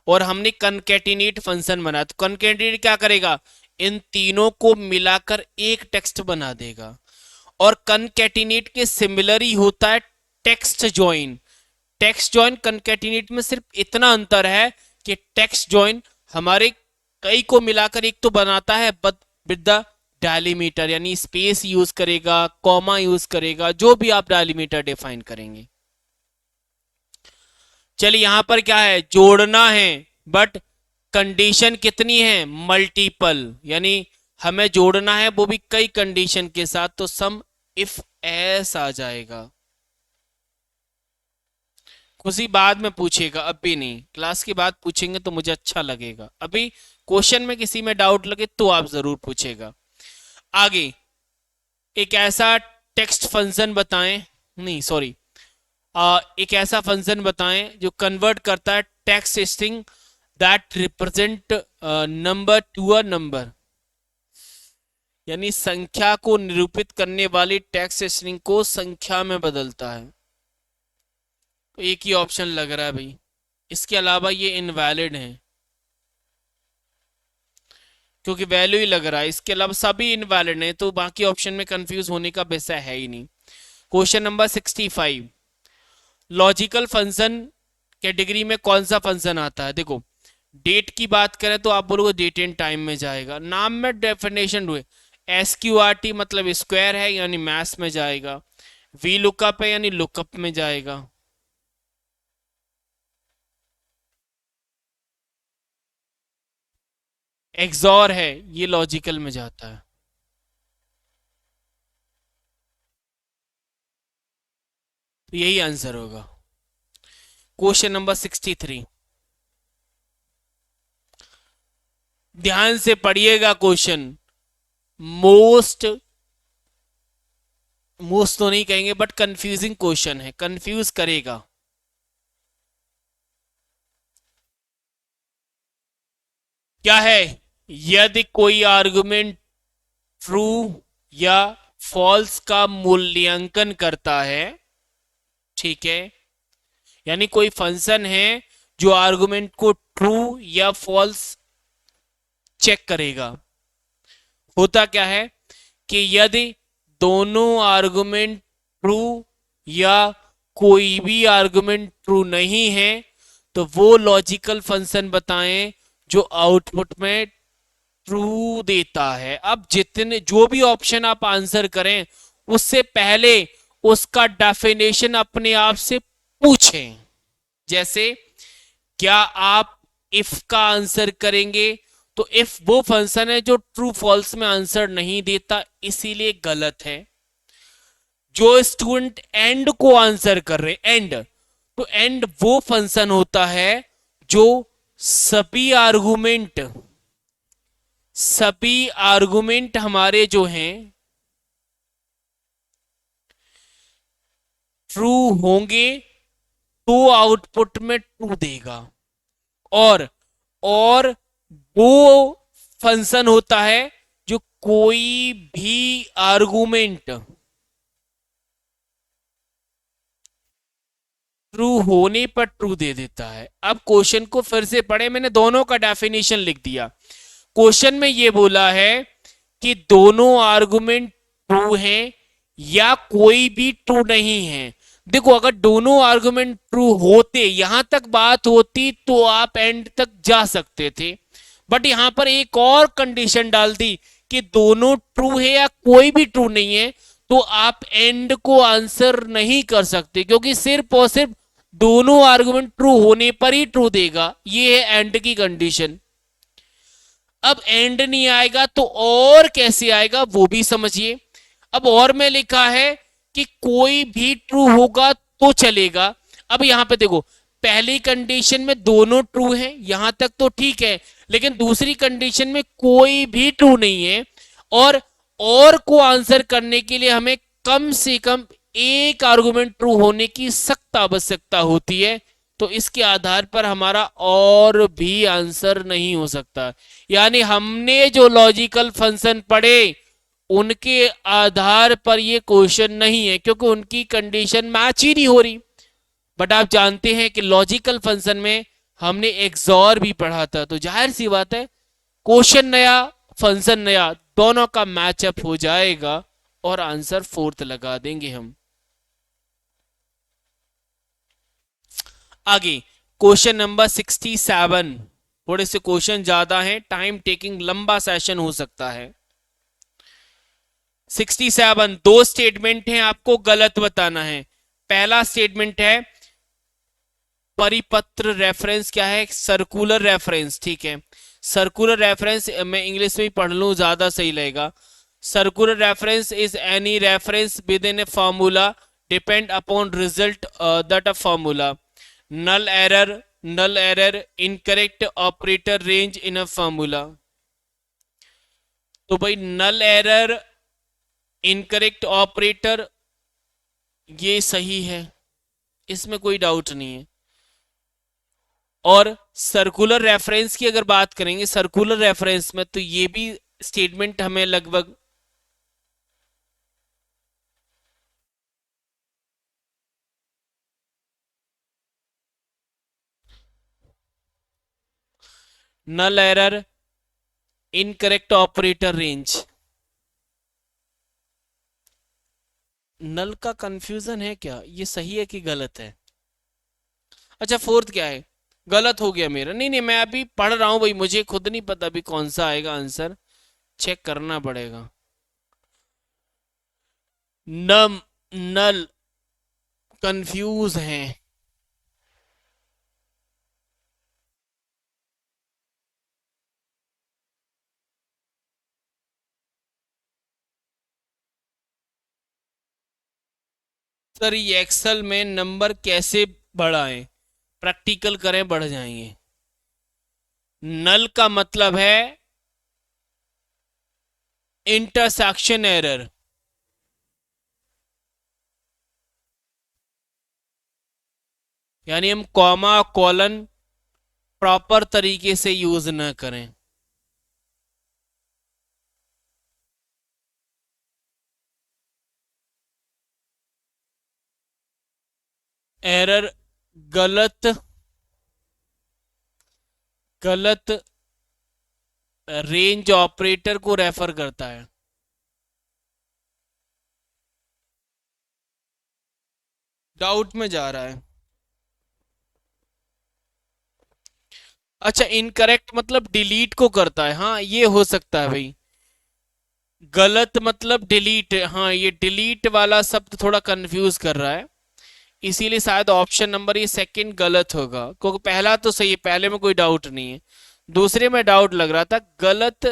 और हमने कनकैटिनेट फंक्शन बनाया। तो कनकैटिनेट क्या करेगा? इन तीनों को मिलाकर एक टेक्स्ट बना देगा। और कनकैटिनेट के सिमिलर ही होता है टेक्स्ट ज्वाइन। टेक्स्ट ज्वाइन कनकैटिनेट में सिर्फ इतना अंतर है कि टेक्स्ट ज्वाइन हमारे कई को मिलाकर एक तो बनाता है, बट विद द डेलीमीटर, यानी स्पेस यूज करेगा, कॉमा यूज करेगा, जो भी आप डेलीमीटर डिफाइन करेंगे। चलिए यहां पर क्या है, जोड़ना है, बट कंडीशन कितनी है, मल्टीपल, यानी हमें जोड़ना है वो भी कई कंडीशन के साथ, तो सम इफ एस आ जाएगा। खुशी बाद में पूछेगा, अभी नहीं, क्लास के बाद पूछेंगे तो मुझे अच्छा लगेगा। अभी क्वेश्चन में किसी में डाउट लगे तो आप जरूर पूछेगा। आगे एक ऐसा टेक्स्ट फंक्शन बताएं, नहीं सॉरी, एक ऐसा फंक्शन बताएं जो कन्वर्ट करता है text string that represent number to a number, यानी संख्या को निरूपित करने वाली टेक्स्ट स्ट्रिंग को संख्या में बदलता है। तो एक ही ऑप्शन लग रहा है भाई, इसके अलावा ये इनवैलिड है क्योंकि वैल्यू ही लग रहा है, इसके अलावा सभी इनवैलिड है, तो बाकी ऑप्शन में कंफ्यूज होने का विषय है ही नहीं। Question number 65, logical function category में कौन सा फंक्शन आता है। देखो डेट की बात करें तो आप बोलोगे डेट एंड टाइम में जाएगा, नाम में डेफिनेशन हुए, SQRT मतलब स्क्वायर है यानी मैथ्स में जाएगा, वी लुकअप है यानी लुकअप में जाएगा। एक्सॉर है ये लॉजिकल में जाता है। तो यही आंसर होगा। क्वेश्चन नंबर 63, ध्यान से पढ़िएगा क्वेश्चन, मोस्ट मोस्ट तो नहीं कहेंगे बट कंफ्यूजिंग क्वेश्चन है, कंफ्यूज करेगा। क्या है, यदि कोई आर्गुमेंट ट्रू या फॉल्स का मूल्यांकन करता है, ठीक है, यानी कोई फंक्शन है जो आर्गुमेंट को ट्रू या फॉल्स चेक करेगा। होता क्या है कि यदि दोनों आर्गुमेंट ट्रू या कोई भी आर्गुमेंट ट्रू नहीं है तो वो लॉजिकल फंक्शन बताएं जो आउटपुट में ट्रू देता है। अब जितने जो भी ऑप्शन आप आंसर करें उससे पहले उसका डेफिनेशन अपने आप से पूछें। जैसे क्या आप इफ का आंसर करेंगे तो इफ वो फंक्शन है जो ट्रू फॉल्स में आंसर नहीं देता इसीलिए गलत है। जो स्टूडेंट एंड को आंसर कर रहे एंड, तो एंड वो फंक्शन होता है जो सभी आर्गुमेंट हमारे जो हैं ट्रू होंगे तो आउटपुट में ट्रू देगा। और वो फंक्शन होता है जो कोई भी आर्गुमेंट ट्रू होने पर ट्रू दे देता है। अब क्वेश्चन को फिर से पढ़े, मैंने दोनों का डेफिनेशन लिख दिया। क्वेश्चन में ये बोला है कि दोनों आर्गुमेंट ट्रू हैं या कोई भी ट्रू नहीं है। देखो अगर दोनों आर्गुमेंट ट्रू होते, यहां तक बात होती तो आप एंड तक जा सकते थे, बट यहां पर एक और कंडीशन डाल दी कि दोनों ट्रू है या कोई भी ट्रू नहीं है, तो आप एंड को आंसर नहीं कर सकते क्योंकि सिर्फ और सिर्फ दोनों आर्गुमेंट ट्रू होने पर ही ट्रू देगा। ये है एंड की कंडीशन। अब एंड नहीं आएगा तो और कैसे आएगा वो भी समझिए। अब और में लिखा है कि कोई भी ट्रू होगा तो चलेगा। अब यहां पे देखो पहली कंडीशन में दोनों ट्रू हैं, यहां तक तो ठीक है, लेकिन दूसरी कंडीशन में कोई भी ट्रू नहीं है और को आंसर करने के लिए हमें कम से कम एक आर्गुमेंट ट्रू होने की सख्त आवश्यकता होती है। तो इसके आधार पर हमारा और भी आंसर नहीं हो सकता। यानी हमने जो लॉजिकल फंक्शन पढ़े उनके आधार पर ये क्वेश्चन नहीं है क्योंकि उनकी कंडीशन मैच ही नहीं हो रही। बट आप जानते हैं कि लॉजिकल फंक्शन में हमने एक्सॉर भी पढ़ा था, तो जाहिर सी बात है क्वेश्चन नया फंक्शन नया दोनों का मैचअप हो जाएगा और आंसर फोर्थ लगा देंगे हम। आगे क्वेश्चन नंबर 67। थोड़े से क्वेश्चन ज्यादा हैं, टाइम टेकिंग लंबा सेशन हो सकता है। 67 दो स्टेटमेंट हैं, आपको गलत बताना है। पहला स्टेटमेंट है परिपत्र रेफरेंस क्या है, सर्कुलर रेफरेंस, ठीक है। सर्कुलर रेफरेंस मैं इंग्लिश में ही पढ़ लूं ज्यादा सही लगेगा। Circular reference is any reference within a formula depend upon result that a formula. Null error incorrect operator range in a formula. तो भाई नल एरर इनकरेक्ट ऑपरेटर ये सही है, इसमें कोई डाउट नहीं है। और सर्कुलर रेफरेंस की अगर बात करेंगे सर्कुलर रेफरेंस में, तो ये भी स्टेटमेंट हमें लगभग नल एरर इनकरेक्ट ऑपरेटर रेंज, नल का कंफ्यूजन है क्या, ये सही है कि गलत है? अच्छा फोर्थ क्या है, गलत हो गया मेरा। नहीं नहीं, मैं अभी पढ़ रहा हूं भाई, मुझे खुद नहीं पता अभी कौन सा आएगा आंसर, चेक करना पड़ेगा। नम नल कंफ्यूज हैं। सर ये एक्सेल में नंबर कैसे बढ़ाएं, प्रैक्टिकल करें बढ़ जाएंगे। नल का मतलब है इंटरसेक्शन एरर, यानी हम कॉमा कॉलन प्रॉपर तरीके से यूज न करें। एरर गलत गलत रेंज ऑपरेटर को रेफर करता है। डाउट में जा रहा है। अच्छा इनकरेक्ट मतलब डिलीट को करता है, हाँ ये हो सकता है भाई। गलत मतलब डिलीट, हाँ ये डिलीट वाला शब्द थोड़ा कंफ्यूज कर रहा है, इसीलिए शायद ऑप्शन नंबर ये सेकंड गलत होगा, क्योंकि पहला तो सही है, पहले में कोई डाउट नहीं है। दूसरे में डाउट लग रहा था, गलत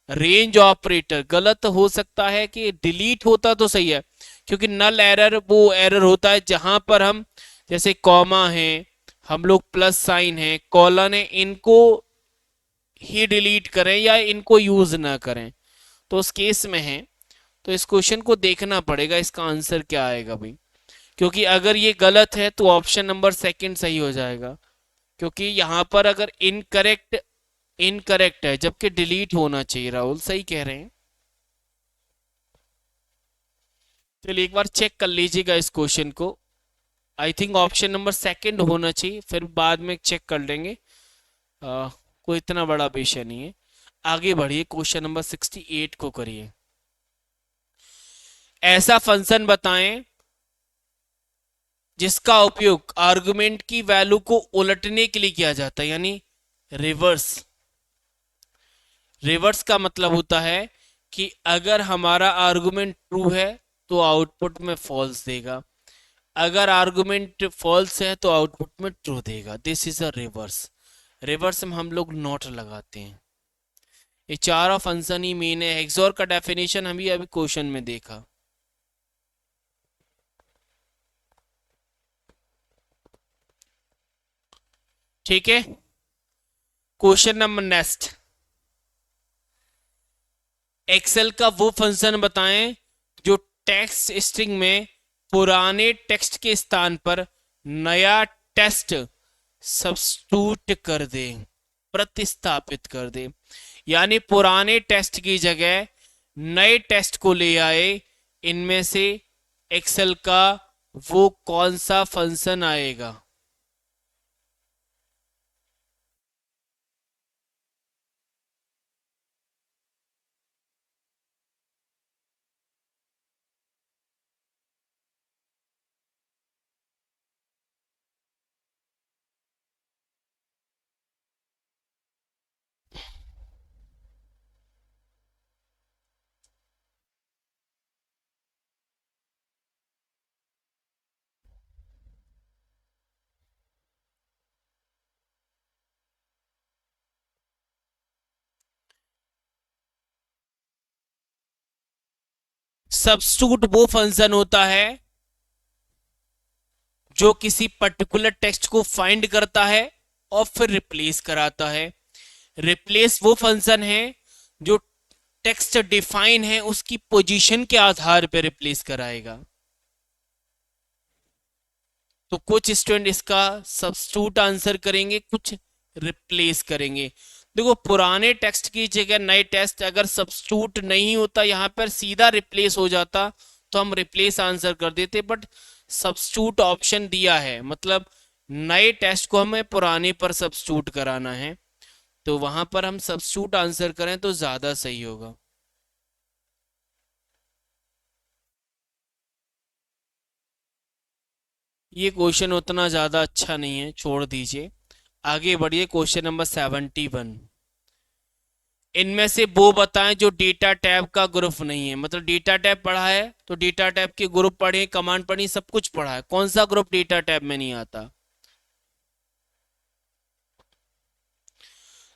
रेंज ऑपरेटर गलत हो सकता है कि डिलीट होता तो सही है, क्योंकि नल एरर वो एरर होता है जहां पर हम जैसे कॉमा है, हम लोग प्लस साइन है, कॉलन है, इनको ही डिलीट करें या इनको यूज ना करें, तो उस केस में है। तो इस क्वेश्चन को देखना पड़ेगा इसका आंसर क्या आएगा भाई, क्योंकि अगर ये गलत है तो ऑप्शन नंबर सेकंड सही हो जाएगा, क्योंकि यहां पर अगर इनकरेक्ट इनकरेक्ट है जबकि डिलीट होना चाहिए। राहुल सही कह रहे हैं। चलिए एक बार चेक कर लीजिएगा इस क्वेश्चन को। I think option number second होना चाहिए, फिर बाद में चेक कर लेंगे। कोई इतना बड़ा विषय नहीं है। आगे बढ़िए, क्वेश्चन नंबर 68 को करिए। ऐसा फंक्शन बताएं जिसका उपयोग आर्गुमेंट की वैल्यू को उलटने के लिए किया जाता है, यानी रिवर्स। रिवर्स का मतलब होता है कि अगर हमारा आर्गुमेंट ट्रू है तो आउटपुट में फॉल्स देगा, अगर आर्गुमेंट फॉल्स है तो आउटपुट में ट्रू देगा। This is a reverse. Reverse में हम लोग नॉट लगाते हैं। ये चारों फंक्शन ही मेन है। एक्सोर का डेफिनेशन हम ही अभी क्वेश्चन में देखा। ठीक है, क्वेश्चन नंबर नेक्स्ट। एक्सेल का वो फंक्शन बताएं जो टेक्स्ट स्ट्रिंग में पुराने टेक्स्ट के स्थान पर नया टेक्स्ट सब्स्टिट्यूट कर दे, प्रतिस्थापित कर दे, यानी पुराने टेक्स्ट की जगह नए टेक्स्ट को ले आए। इनमें से एक्सेल का वो कौन सा फंक्शन आएगा? सब्स्टिट्यूट वो फंक्शन होता है जो किसी पर्टिकुलर टेक्स्ट को फाइंड करता है और फिर रिप्लेस कराता है। रिप्लेस वो फंक्शन है जो टेक्स्ट डिफाइन है उसकी पोजीशन के आधार पर रिप्लेस कराएगा। तो कुछ स्टूडेंट इसका सब्स्टिट्यूट आंसर करेंगे, कुछ रिप्लेस करेंगे। देखो पुराने टेक्स्ट की जगह नए टेक्स्ट अगर सब्स्टिट्यूट नहीं होता, यहां पर सीधा रिप्लेस हो जाता तो हम रिप्लेस आंसर कर देते, बट सब्स्टिट्यूट ऑप्शन दिया है, मतलब नए टेक्स्ट को हमें पुराने पर सब्स्टिट्यूट कराना है, तो वहां पर हम सब्स्टिट्यूट आंसर करें तो ज्यादा सही होगा। ये क्वेश्चन उतना ज्यादा अच्छा नहीं है, छोड़ दीजिए। आगे बढ़िए, क्वेश्चन नंबर 71। इनमें से वो बताएं जो डेटा टैब का ग्रुप नहीं है। मतलब डेटा टैब पढ़ा है तो डेटा टैब के ग्रुप पढ़े, कमांड पढ़ी, सब कुछ पढ़ा है, कौन सा ग्रुप डेटा टैब में नहीं आता।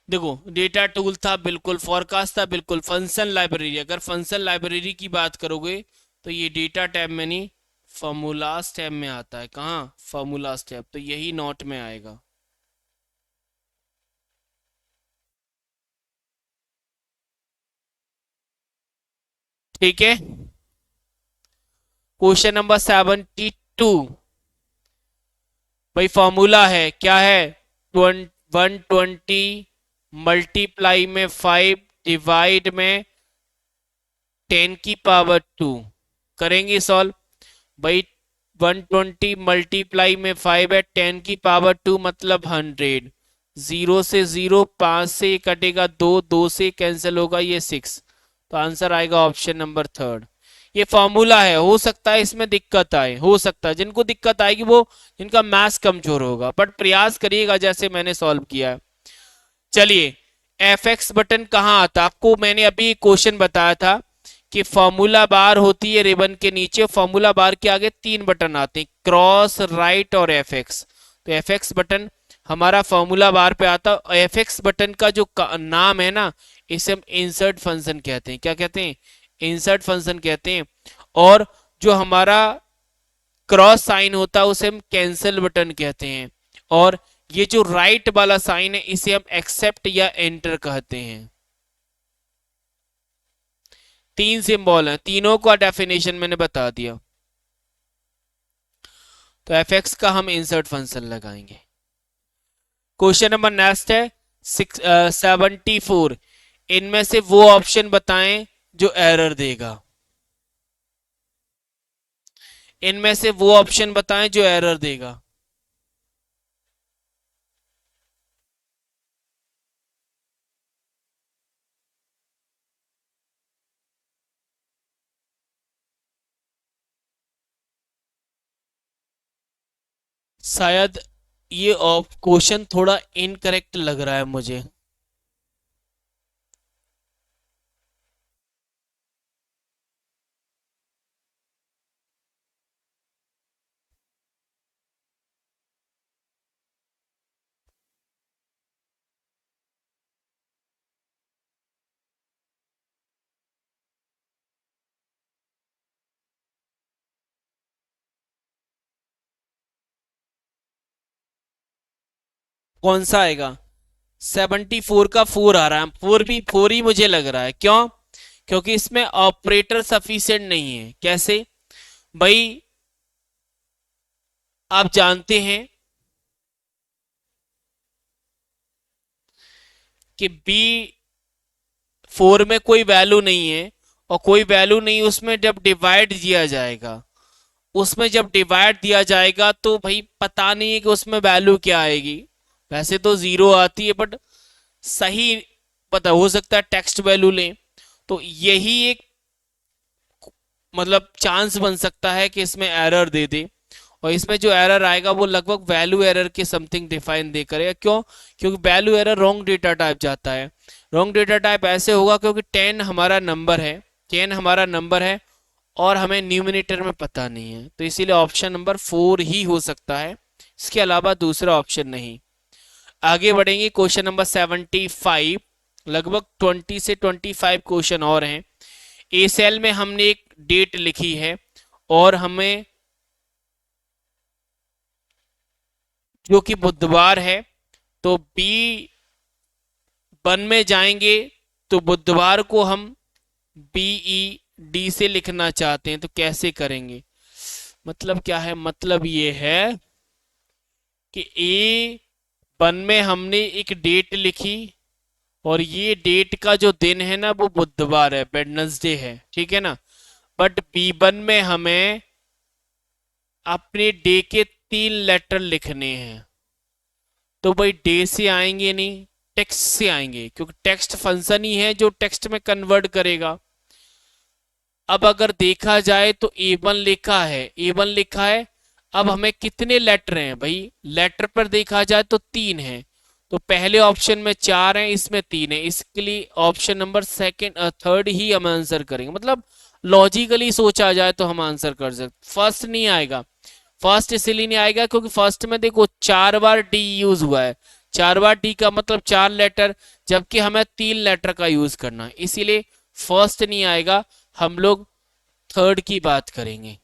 देखो डेटा टूल था बिल्कुल, फोरकास्ट था बिल्कुल, फंक्शन लाइब्रेरी, अगर फंक्शन लाइब्रेरी की बात करोगे तो ये डेटा टैब में नहीं, फॉर्मूलाज टैब में आता है। कहाँ? फॉर्मूलाज टैब, तो यही नोट में आएगा। ठीक है, क्वेश्चन नंबर 72। भाई फॉर्मूला है, क्या है? 120 मल्टीप्लाई में 5 डिवाइड में 10 की पावर 2। करेंगे सॉल्व। भाई 120 मल्टीप्लाई में 5 है, 10 की पावर 2 मतलब 100। जीरो से जीरो, 5 से कटेगा 2, 2 से कैंसिल होगा ये 6, तो आंसर आएगा ऑप्शन नंबर 3। ये फॉर्मूला है, हो सकता है इसमें दिक्कत आए, हो सकता है जिनको दिक्कत आएगी वो जिनका मैथ्स कमजोर होगा, बट प्रयास करिएगा जैसे मैंने सॉल्व किया है। चलिए, एफ एक्स बटन कहाँ आता? आपको मैंने अभी क्वेश्चन बताया था कि फॉर्मूला बार होती है रिबन के नीचे, फॉर्मूला बार के आगे 3 बटन आते हैं, क्रॉस, राइट और एफ एक्स। तो एफ एक्स बटन हमारा फॉर्मूला बार पे आता है। एफ एक्स बटन का जो नाम है ना, इसे हम इंसर्ट फंक्शन कहते हैं। क्या कहते हैं? इंसर्ट फंक्शन कहते हैं। और जो हमारा क्रॉस साइन होता है उसे हम कैंसिल बटन कहते हैं। और ये जो राइट वाला साइन है इसे हम एक्सेप्ट या एंटर कहते हैं। 3 सिंबल है, तीनों का डेफिनेशन मैंने बता दिया। तो एफ एक्स का हम इंसर्ट फंक्शन लगाएंगे। क्वेश्चन नंबर नेक्स्ट है 74। इनमें से वो ऑप्शन बताएं जो एरर देगा। इनमें से वो ऑप्शन बताएं जो एरर देगा। शायद ये क्वेश्चन थोड़ा इनकरेक्ट लग रहा है मुझे। कौन सा आएगा? 74 का 4 आ रहा है, 4 ही मुझे लग रहा है। क्यों? क्योंकि इसमें ऑपरेटर सफिशिएंट नहीं है। कैसे भाई? आप जानते हैं कि B4 में कोई वैल्यू नहीं है, और कोई वैल्यू नहीं, उसमें जब डिवाइड दिया जाएगा, उसमें जब डिवाइड दिया जाएगा तो भाई पता नहीं है कि उसमें वैल्यू क्या आएगी। वैसे तो 0 आती है, बट सही पता हो सकता है टेक्स्ट वैल्यू लें, तो यही एक मतलब चांस बन सकता है कि इसमें एरर दे दे। और इसमें जो एरर आएगा वो लगभग वैल्यू एरर के समथिंग डिफाइन दे करेगा। क्यों? क्योंकि value error wrong data type जाता है। रॉन्ग डेटा टाइप ऐसे होगा क्योंकि 10 हमारा नंबर है, 10 हमारा नंबर है और हमें न्यूमिनेटर में पता नहीं है, तो इसीलिए ऑप्शन नंबर 4 ही हो सकता है, इसके अलावा दूसरा ऑप्शन नहीं। आगे बढ़ेंगे, क्वेश्चन नंबर 75। लगभग 20 से 25 क्वेश्चन और हैं। ए सेल में हमने एक डेट लिखी है और हमें जो कि बुधवार है, तो बी वन में जाएंगे तो बुधवार को हम बीई डी से लिखना चाहते हैं, तो कैसे करेंगे? मतलब क्या है? मतलब ये है कि ए वन में हमने एक डेट लिखी और ये डेट का जो दिन है ना वो बुधवार है, वेडनेसडे है, ठीक है ना। बट बी वन में हमें अपने डे के 3 लेटर लिखने हैं, तो भाई डे से आएंगे नहीं, टेक्स्ट से आएंगे, क्योंकि टेक्स्ट फंक्शन ही है जो टेक्स्ट में कन्वर्ट करेगा। अब अगर देखा जाए तो ए1 लिखा है, ए1 लिखा है, अब हमें कितने लेटर हैं भाई? लेटर पर देखा जाए तो 3 हैं, तो पहले ऑप्शन में 4 हैं, इसमें 3 है, इसके लिए ऑप्शन नंबर सेकंड थर्ड ही हम आंसर करेंगे। मतलब लॉजिकली सोचा जाए तो हम आंसर कर सकते, फर्स्ट नहीं आएगा। फर्स्ट इसलिए नहीं आएगा क्योंकि फर्स्ट में देखो 4 बार डी यूज हुआ है, 4 बार डी का मतलब 4 लेटर, जबकि हमें 3 लेटर का यूज करना है, इसीलिए फर्स्ट नहीं आएगा। हम लोग थर्ड की बात करेंगे।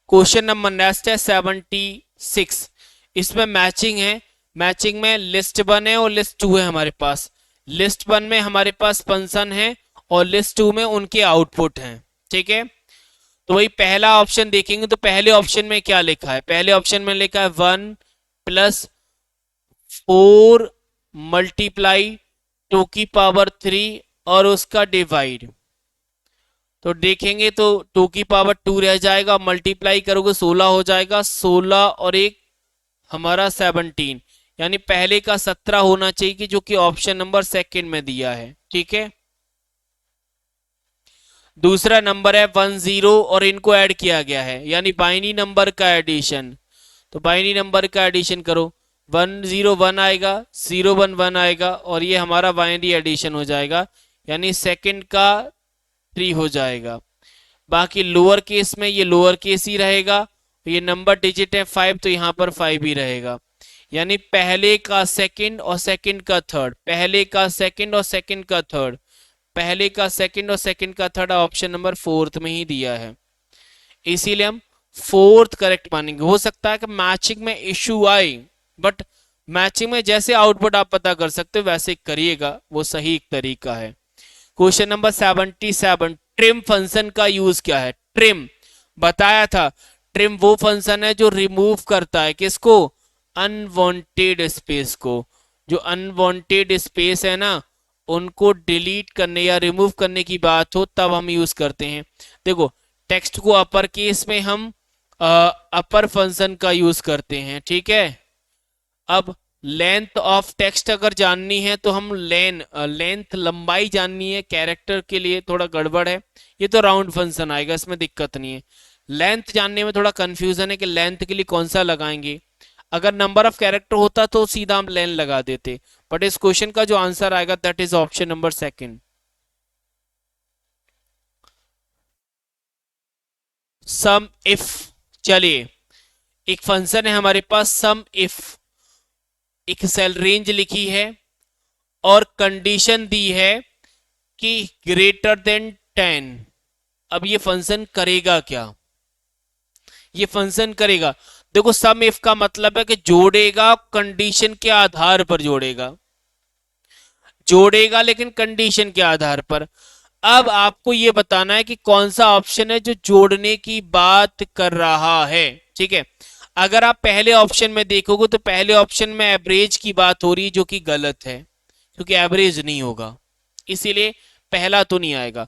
क्वेश्चन नंबर नेक्स्ट है 76। इसमें मैचिंग है, मैचिंग में लिस्ट 1 है और लिस्ट 2 है हमारे पास। लिस्ट 1 में हमारे पास फंक्शन है और लिस्ट 2 में उनके आउटपुट हैं, ठीक है। तो वही पहला ऑप्शन देखेंगे तो पहले ऑप्शन में क्या लिखा है? पहले ऑप्शन में लिखा है 1 + 4 मल्टीप्लाई 2 की पावर 3 और उसका डिवाइड। तो देखेंगे तो 2 की पावर 2 रह जाएगा, मल्टीप्लाई करोगे 16 हो जाएगा, 16 और एक हमारा 17, यानी पहले का 17 होना चाहिए कि जो कि ऑप्शन नंबर सेकंड में दिया है, ठीक है। दूसरा नंबर है 10 और इनको ऐड किया गया है, यानी बाइनरी नंबर का एडिशन। तो बाइनरी नंबर का एडिशन करो, 101 आएगा, 011 आएगा और ये हमारा बाइनरी एडिशन हो जाएगा, यानी सेकंड का 3 हो जाएगा। बाकी लोअर केस में ये लोअर केस ही रहेगा, ये नंबर डिजिट है 5 तो यहाँ पर 5 ही रहेगा, यानी पहले का सेकंड और सेकंड का थर्ड, पहले का सेकंड और सेकंड का थर्ड, पहले का सेकंड और सेकंड का थर्ड ऑप्शन नंबर फोर्थ में ही दिया है, इसीलिए हम फोर्थ करेक्ट मानेंगे। हो सकता है कि मैचिंग में इश्यू आए, बट मैचिंग में जैसे आउटपुट आप पता कर सकते हो वैसे करिएगा, वो सही एक तरीका है। क्वेश्चन नंबर 77, ट्रिम फंक्शन का यूज क्या है? ट्रिम बताया था, ट्रिम वो फंक्शन है जो रिमूव करता है किसको? अनवांटेड स्पेस को। जो अनवांटेड स्पेस है ना उनको डिलीट करने या रिमूव करने की बात हो तब हम यूज करते हैं। देखो टेक्स्ट को अपर केस में हम अपर फंक्शन का यूज करते हैं, ठीक है। अब लेंथ ऑफ टेक्स्ट अगर जाननी है तो हम लेंथ लंबाई जाननी है, कैरेक्टर के लिए थोड़ा गड़बड़ है, ये तो राउंड फंक्शन आएगा, इसमें दिक्कत नहीं है। लेंथ जानने में थोड़ा कंफ्यूजन है कि लेंथ के लिए कौन सा लगाएंगे। अगर नंबर ऑफ कैरेक्टर होता तो सीधा हम लेंथ लगा देते, बट इस क्वेश्चन का जो आंसर आएगा that is option number second. Sum if, चलिए एक फंक्शन है हमारे पास सम इफ, एक सेल रेंज लिखी है और कंडीशन दी है कि ग्रेटर देन 10। अब ये फंक्शन करेगा क्या? ये फंक्शन करेगा, देखो सम इफ का मतलब है कि जोड़ेगा, कंडीशन के आधार पर जोड़ेगा, जोड़ेगा लेकिन कंडीशन के आधार पर। अब आपको ये बताना है कि कौन सा ऑप्शन है जो जोड़ने की बात कर रहा है, ठीक है। अगर आप पहले ऑप्शन में देखोगे तो पहले ऑप्शन में एवरेज की बात हो रही है जो कि गलत है, क्योंकि एवरेज नहीं होगा, इसीलिए पहला तो नहीं आएगा।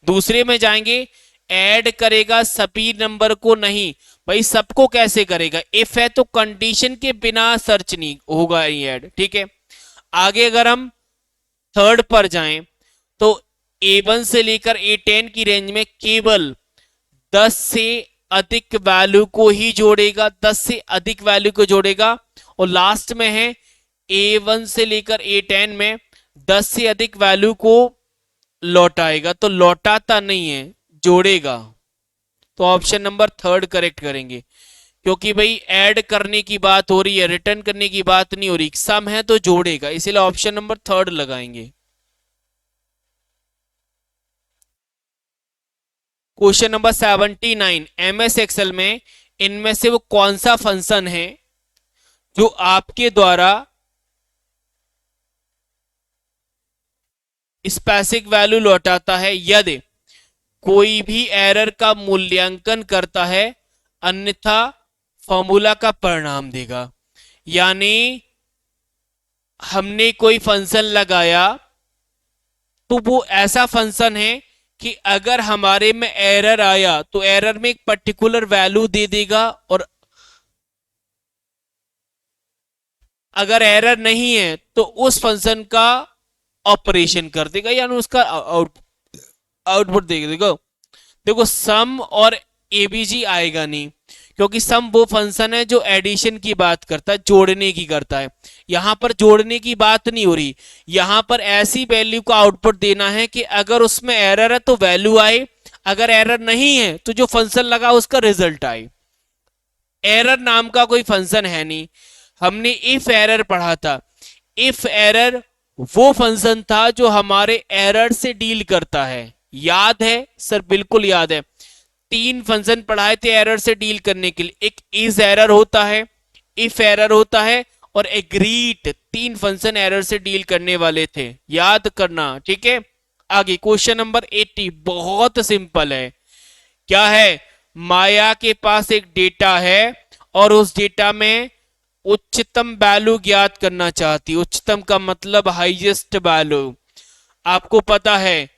दूसरे में जाएंगे, ऐड करेगा सभी नंबर को, नहीं भाई सबको कैसे करेगा? इफ है तो कंडीशन के बिना सर्च नहीं होगा ये ऐड, ठीक है। आगे अगर हम थर्ड पर जाएं तो A1 से लेकर A10 की रेंज में केवल 10 से अधिक वैल्यू को ही जोड़ेगा, 10 से अधिक वैल्यू को जोड़ेगा। और लास्ट में है A1 से लेकर A10 में 10 से अधिक वैल्यू को लौटाएगा, तो लौटाता नहीं है, जोड़ेगा। तो ऑप्शन नंबर थर्ड करेक्ट करेंगे, क्योंकि भाई ऐड करने की बात हो रही है, रिटर्न करने की बात नहीं हो रही, सम है तो जोड़ेगा, इसीलिए ऑप्शन नंबर थर्ड लगाएंगे। क्वेश्चन नंबर 79, एमएस एक्सेल में इनमें से वो कौन सा फंक्शन है जो आपके द्वारा स्पेसिफिक वैल्यू लौटाता है यदि कोई भी एरर का मूल्यांकन करता है, अन्यथा फॉर्मूला का परिणाम देगा। यानी हमने कोई फंक्शन लगाया तो वो ऐसा फंक्शन है कि अगर हमारे में एरर आया तो एरर में एक पर्टिकुलर वैल्यू दे देगा, और अगर एरर नहीं है तो उस फंक्शन का ऑपरेशन कर देगा, यानी उसका आउटपुट दे देगा। देखो सम और एबीजी आएगा नहीं, क्योंकि सम वो फंक्शन है जो एडिशन की बात करता है, जोड़ने की करता है। यहां पर जोड़ने की बात नहीं हो रही, यहां पर ऐसी वैल्यू का आउटपुट देना है कि अगर उसमें एरर है तो वैल्यू आए, अगर एरर नहीं है तो जो फंक्शन लगा उसका रिजल्ट आए। एरर नाम का कोई फंक्शन है नहीं। हमने इफ एरर पढ़ा था। इफ एरर वो फंक्शन था जो हमारे एरर से डील करता है। याद है सर? बिल्कुल याद है। तीन फंक्शन पढ़ाए थे एरर से डील करने के लिए। एक इज एरर होता है, इफ एरर होता है, और एग्रीट। तीन फंक्शन एरर से डील करने वाले थे, याद करना। ठीक है, आगे क्वेश्चन नंबर 80 बहुत सिंपल है। क्या है? माया के पास एक डेटा है और उस डेटा में उच्चतम वैल्यू ज्ञात करना चाहती। उच्चतम का मतलब हाईएस्ट वैल्यू। आपको पता है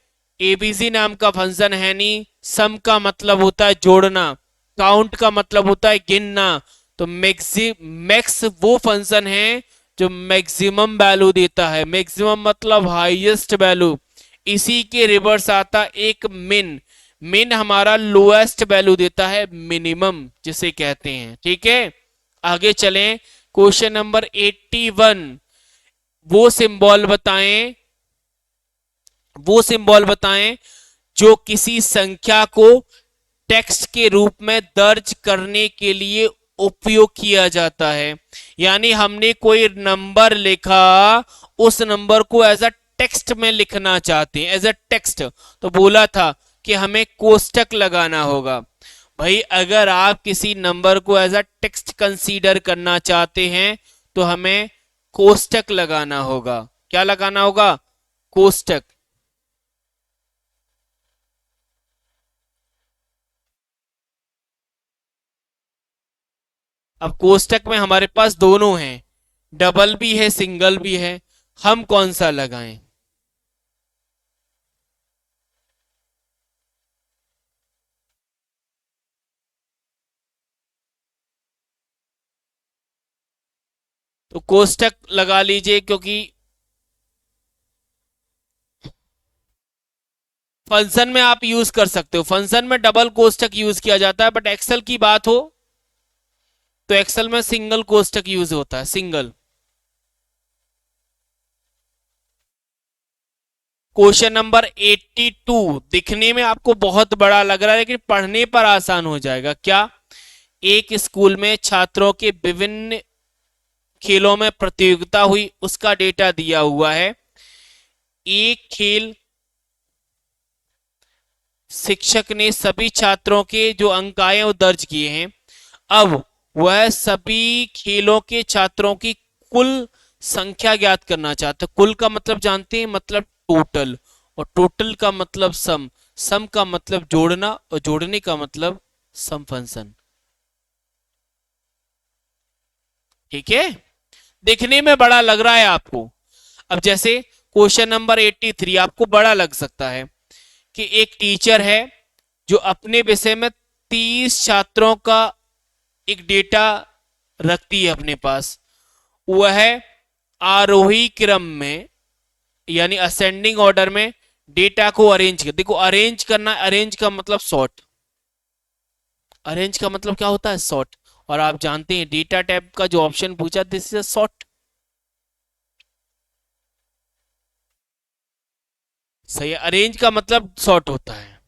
एबीसी नाम का फंक्शन है नहीं। सम का मतलब होता है जोड़ना, काउंट का मतलब होता है गिनना। तो मैक्स वो फंक्शन है जो मैक्सिमम वैल्यू देता है। मैक्सिमम मतलब हाईएस्ट वैल्यू। इसी के रिवर्स आता एक मिन। मिन हमारा लोएस्ट वैल्यू देता है, मिनिमम जिसे कहते हैं। ठीक है, आगे चलें। क्वेश्चन नंबर 81, वो सिंबल बताएं, वो सिंबल बताएं जो किसी संख्या को टेक्स्ट के रूप में दर्ज करने के लिए उपयोग किया जाता है। यानी हमने कोई नंबर लिखा, उस नंबर को एज अ टेक्स्ट में लिखना चाहते हैं, एज अ टेक्स्ट। तो बोला था कि हमें कोष्टक लगाना होगा। भाई अगर आप किसी नंबर को एज अ टेक्स्ट कंसीडर करना चाहते हैं तो हमें कोष्टक लगाना होगा। क्या लगाना होगा? कोष्टक। अब कोष्टक में हमारे पास दोनों हैं, डबल भी है सिंगल भी है। हम कौन सा लगाएं? तो कोष्टक लगा लीजिए, क्योंकि फंक्शन में आप यूज कर सकते हो। फंक्शन में डबल कोष्टक यूज किया जाता है, बट एक्सेल की बात हो तो एक्सेल में सिंगल कोष्टक यूज होता है, सिंगल। क्वेश्चन नंबर 82 दिखने में आपको बहुत बड़ा लग रहा है, लेकिन पढ़ने पर आसान हो जाएगा। क्या? एक स्कूल में छात्रों के विभिन्न खेलों में प्रतियोगिता हुई, उसका डेटा दिया हुआ है। एक खेल शिक्षक ने सभी छात्रों के जो अंक आए वो दर्ज किए हैं। अब वह सभी खेलों के छात्रों की कुल संख्या ज्ञात करना चाहता है। कुल का मतलब जानते हैं, मतलब टोटल, और टोटल का मतलब सम। सम का मतलब जोड़ना, और जोड़ने का मतलब सम फंक्शन। ठीक है, देखने में बड़ा लग रहा है आपको। अब जैसे क्वेश्चन नंबर 83 आपको बड़ा लग सकता है कि एक टीचर है जो अपने विषय में 30 छात्रों का एक डेटा रखती है अपने पास। वह आरोही क्रम में, यानी असेंडिंग ऑर्डर में डेटा को अरेंज कर। देखो अरेंज करना, अरेंज का मतलब सॉर्ट। अरेंज का मतलब क्या होता है? सॉर्ट। और आप जानते हैं डेटा टाइप का जो ऑप्शन पूछा, दिस इज अ सॉर्ट। सही है, अरेंज का मतलब सॉर्ट होता है।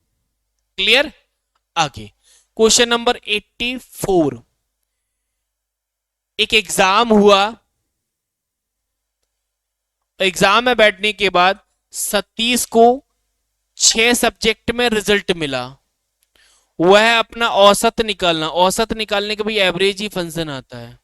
क्लियर? आगे क्वेश्चन नंबर 84, एक एग्जाम हुआ। एग्जाम में बैठने के बाद सतीश को 6 सब्जेक्ट में रिजल्ट मिला। वह है अपना औसत निकालना। औसत निकालने का भी एवरेज ही फंक्शन आता है।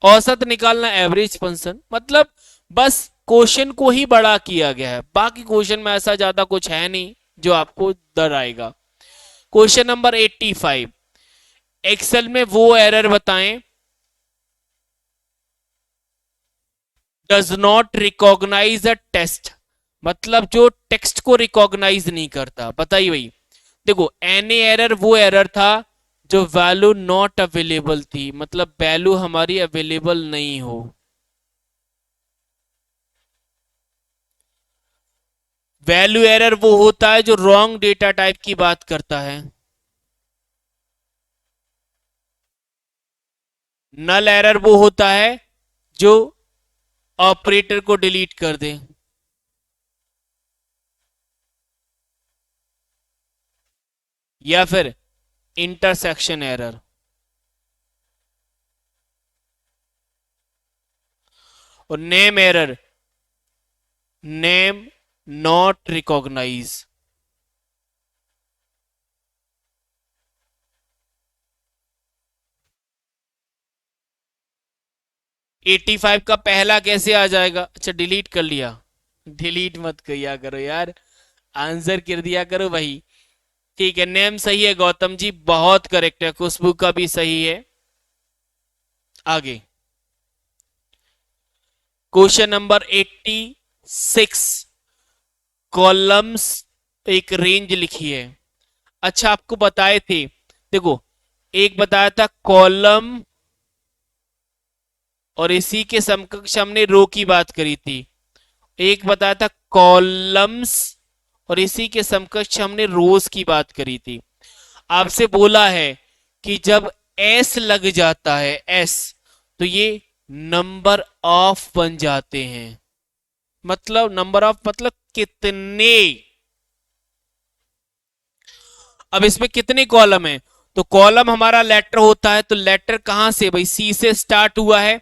औसत निकालना एवरेज फंक्शन, मतलब बस क्वेश्चन को ही बड़ा किया गया है, बाकी क्वेश्चन में ऐसा ज्यादा कुछ है नहीं जो आपको डर आएगा। क्वेश्चन नंबर 85, एक्सेल में वो एरर बताएं does not recognize a test, मतलब जो टेक्स्ट को रिकॉग्नाइज नहीं करता। बताइए भाई। देखो एनी एरर वो एरर था जो वैल्यू नॉट अवेलेबल थी, मतलब वैल्यू हमारी अवेलेबल नहीं हो। वैल्यू एरर वो होता है जो रॉन्ग डेटा टाइप की बात करता है। नल एरर वो होता है जो ऑपरेटर को डिलीट कर दे। या फिर इंटरसेक्शन एरर। और name error, name not recognize. 85 का पहला कैसे आ जाएगा? अच्छा डिलीट कर लिया। डिलीट मत किया करो यार, आंसर कर दिया करो भाई। ठीक है, नेम सही है गौतम जी, बहुत करेक्ट है। खुशबू का भी सही है। आगे क्वेश्चन नंबर 86, कॉलम्स एक रेंज लिखी है। अच्छा आपको बताए थे, देखो एक बताया था कॉलम और इसी के समकक्ष हमने रो की बात करी थी। एक बताया था कॉलम्स और इसी के समकक्ष हमने रोज की बात करी थी। आपसे बोला है कि जब एस लग जाता है, एस, तो ये नंबर ऑफ बन जाते हैं। मतलब नंबर ऑफ मतलब कितने। अब इसमें कितने कॉलम है? तो कॉलम हमारा लेटर होता है, तो लेटर कहां से भाई? सी से स्टार्ट हुआ है,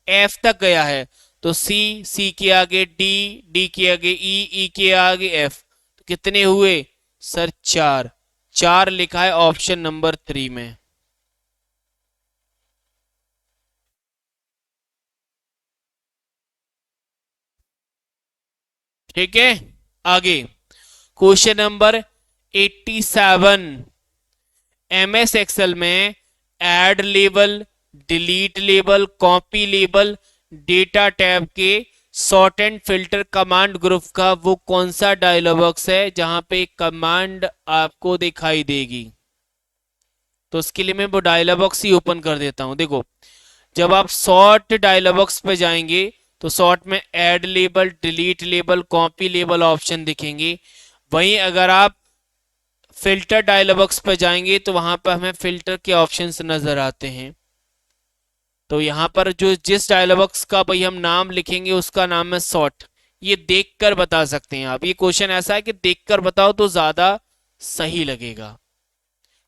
एफ तक गया है, तो सी, सी के आगे डी, डी के आगे ई, ई के आगे एफ। तो कितने हुए सर? चार। चार लिखा है ऑप्शन नंबर 3 में। ठीक है, आगे क्वेश्चन नंबर 87, एमएस एक्सेल में add label, delete label, copy label, data tab के sort and filter command group का वो कौन सा डायलॉग बॉक्स है जहां पे कमांड आपको दिखाई देगी? तो उसके लिए मैं वो डायलॉग बॉक्स ही ओपन कर देता हूं। देखो जब आप सॉर्ट डायलॉग बॉक्स पे जाएंगे तो सॉर्ट में add label, delete label, copy label option दिखेंगे। वहीं अगर आप फिल्टर डायलॉग बॉक्स पर जाएंगे तो वहां पर हमें फिल्टर के ऑप्शंस नजर आते हैं। तो यहाँ पर जो जिस डायलॉग बॉक्स का भाई हम नाम लिखेंगे उसका नाम है सॉर्ट। ये देखकर बता सकते हैं आप। ये क्वेश्चन ऐसा है कि देखकर बताओ तो ज्यादा सही लगेगा।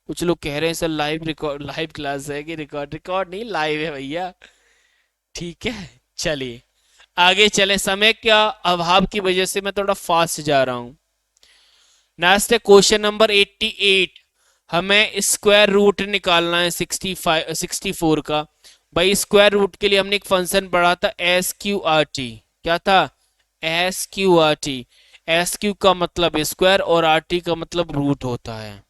कुछ लोग कह रहे हैं sir live record, live class है कि रिकॉर्ड? रिकॉर्ड नहीं, लाइव है भैया। ठीक है, चलिए आगे चले। समय का अभाव की वजह से मैं थोड़ा फास्ट जा रहा हूं। नेक्स्ट है क्वेश्चन नंबर 88, हमें स्क्वायर रूट निकालना है 64 का। भाई स्क्वायर रूट के लिए हमने एक फंक्शन पढ़ा था एस क्यू आर टी। क्या था? S Q R T. S Q का मतलब स्क्वायर और आर टी का मतलब रूट होता है।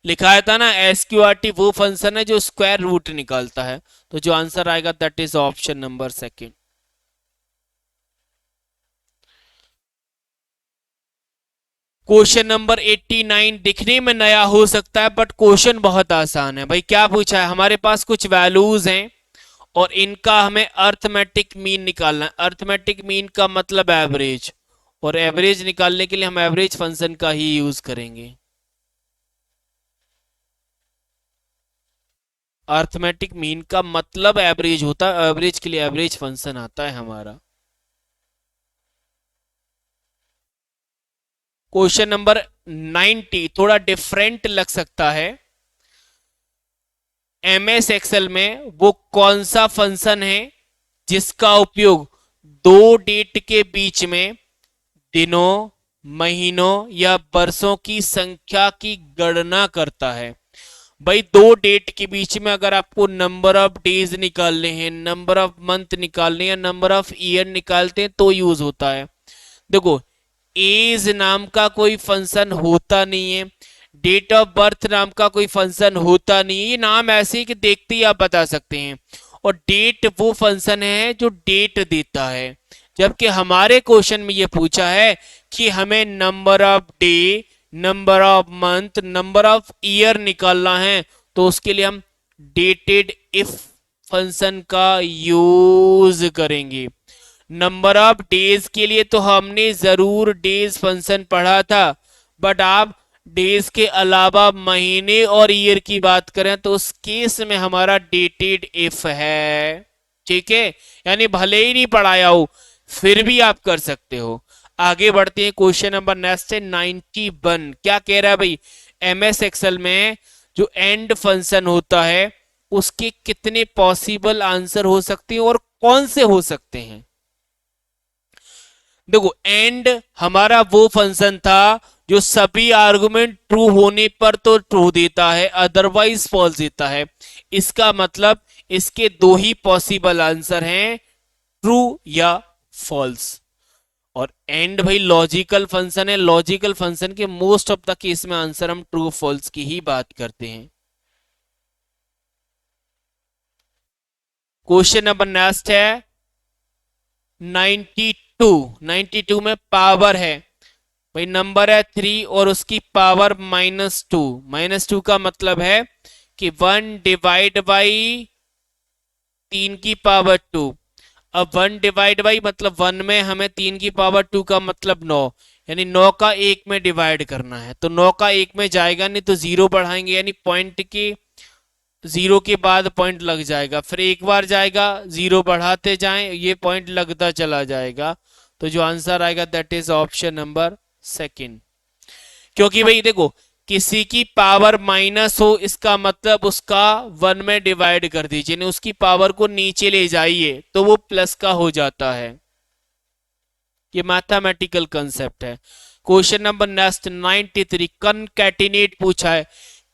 लिखा था ना एस क्यू आर टी वो फंक्शन है जो स्क्वायर रूट निकालता है। तो जो आंसर आएगा that is option number second. Question number 89 दिखने में नया हो सकता है बट क्वेश्चन बहुत आसान है। भाई क्या पूछा है? हमारे पास कुछ वैल्यूज हैं और इनका हमें अर्थमेटिक मीन निकालना है। अर्थमेटिक मीन का मतलब एवरेज, और एवरेज निकालने के लिए हम एवरेज फंक्शन का ही यूज करेंगे। अर्थमेटिक मीन का मतलब एवरेज होता है, एवरेज के लिए एवरेज फंक्शन आता है हमारा। क्वेश्चन नंबर 90 थोड़ा डिफरेंट लग सकता है। एमएस एक्सेल में वो कौन सा फंक्शन है जिसका उपयोग दो डेट के बीच में दिनों, महीनों या वर्षों की संख्या की गणना करता है। भाई दो डेट के बीच में अगर आपको नंबर ऑफ डेज निकालने हैं, नंबर ऑफ मंथ निकालने या नंबर ऑफ ईयर निकालते हैं तो यूज होता है। देखो एज नाम का कोई फंक्शन होता नहीं है, डेट ऑफ बर्थ नाम का कोई फंक्शन होता नहीं है, ये नाम ऐसे ही कि देखते ही आप बता सकते हैं। और डेट वो फंक्शन है जो डेट देता है, जबकि हमारे क्वेश्चन में ये पूछा है कि हमें number of day, number of month, number of year निकालना है, तो उसके लिए हम डेटेड इफ फंक्शन का यूज करेंगे। नंबर ऑफ डेज के लिए तो हमने जरूर डेज फंक्शन पढ़ा था, बट आप डेज के अलावा महीने और ईयर की बात करें तो उस केस में हमारा डेटेड इफ है। ठीक है, यानी भले ही नहीं पढ़ाया हो फिर भी आप कर सकते हो। आगे बढ़ते हैं, क्वेश्चन नंबर नेक्स्ट है 91। क्या कह रहा है भाई, एमएस एक्सेल में जो एंड फंक्शन होता है उसके कितने पॉसिबल आंसर हो सकते हैं और कौन से हो सकते हैं। देखो एंड हमारा वो फंक्शन था जो सभी आर्गुमेंट ट्रू होने पर तो ट्रू देता है, अदरवाइज फॉल्स देता है। इसका मतलब इसके दो ही पॉसिबल आंसर हैं, ट्रू या फॉल्स। और एंड भाई लॉजिकल फंक्शन है, लॉजिकल फंक्शन के मोस्ट ऑफ द केस में आंसर हम ट्रू फॉल्स की ही बात करते हैं। क्वेश्चन नंबर नेक्स्ट है 92। 92 में पावर है भाई, नंबर है 3 और उसकी पावर -2। -2 का मतलब है कि 1 डिवाइड बाई 3 की पावर 2। अब 1 डिवाइड बाई मतलब 1 में हमें 3 की पावर 2 का मतलब 9, यानी 9 का 1 में डिवाइड करना है। तो 9 का 1 में जाएगा नहीं तो 0 बढ़ाएंगे, यानी पॉइंट के 0 के बाद पॉइंट लग जाएगा, फिर एक बार जाएगा 0 बढ़ाते जाएं, ये पॉइंट लगता चला जाएगा। तो जो आंसर आएगा that is option number second. क्योंकि भाई देखो किसी की पावर माइनस हो इसका मतलब उसका 1 में डिवाइड कर दीजिए, नहीं उसकी पावर को नीचे ले जाइए तो वो प्लस का हो जाता है। ये मैथमेटिकल कंसेप्ट है। क्वेश्चन नंबर नेक्स्ट 93, कनकैटिनेट पूछा है।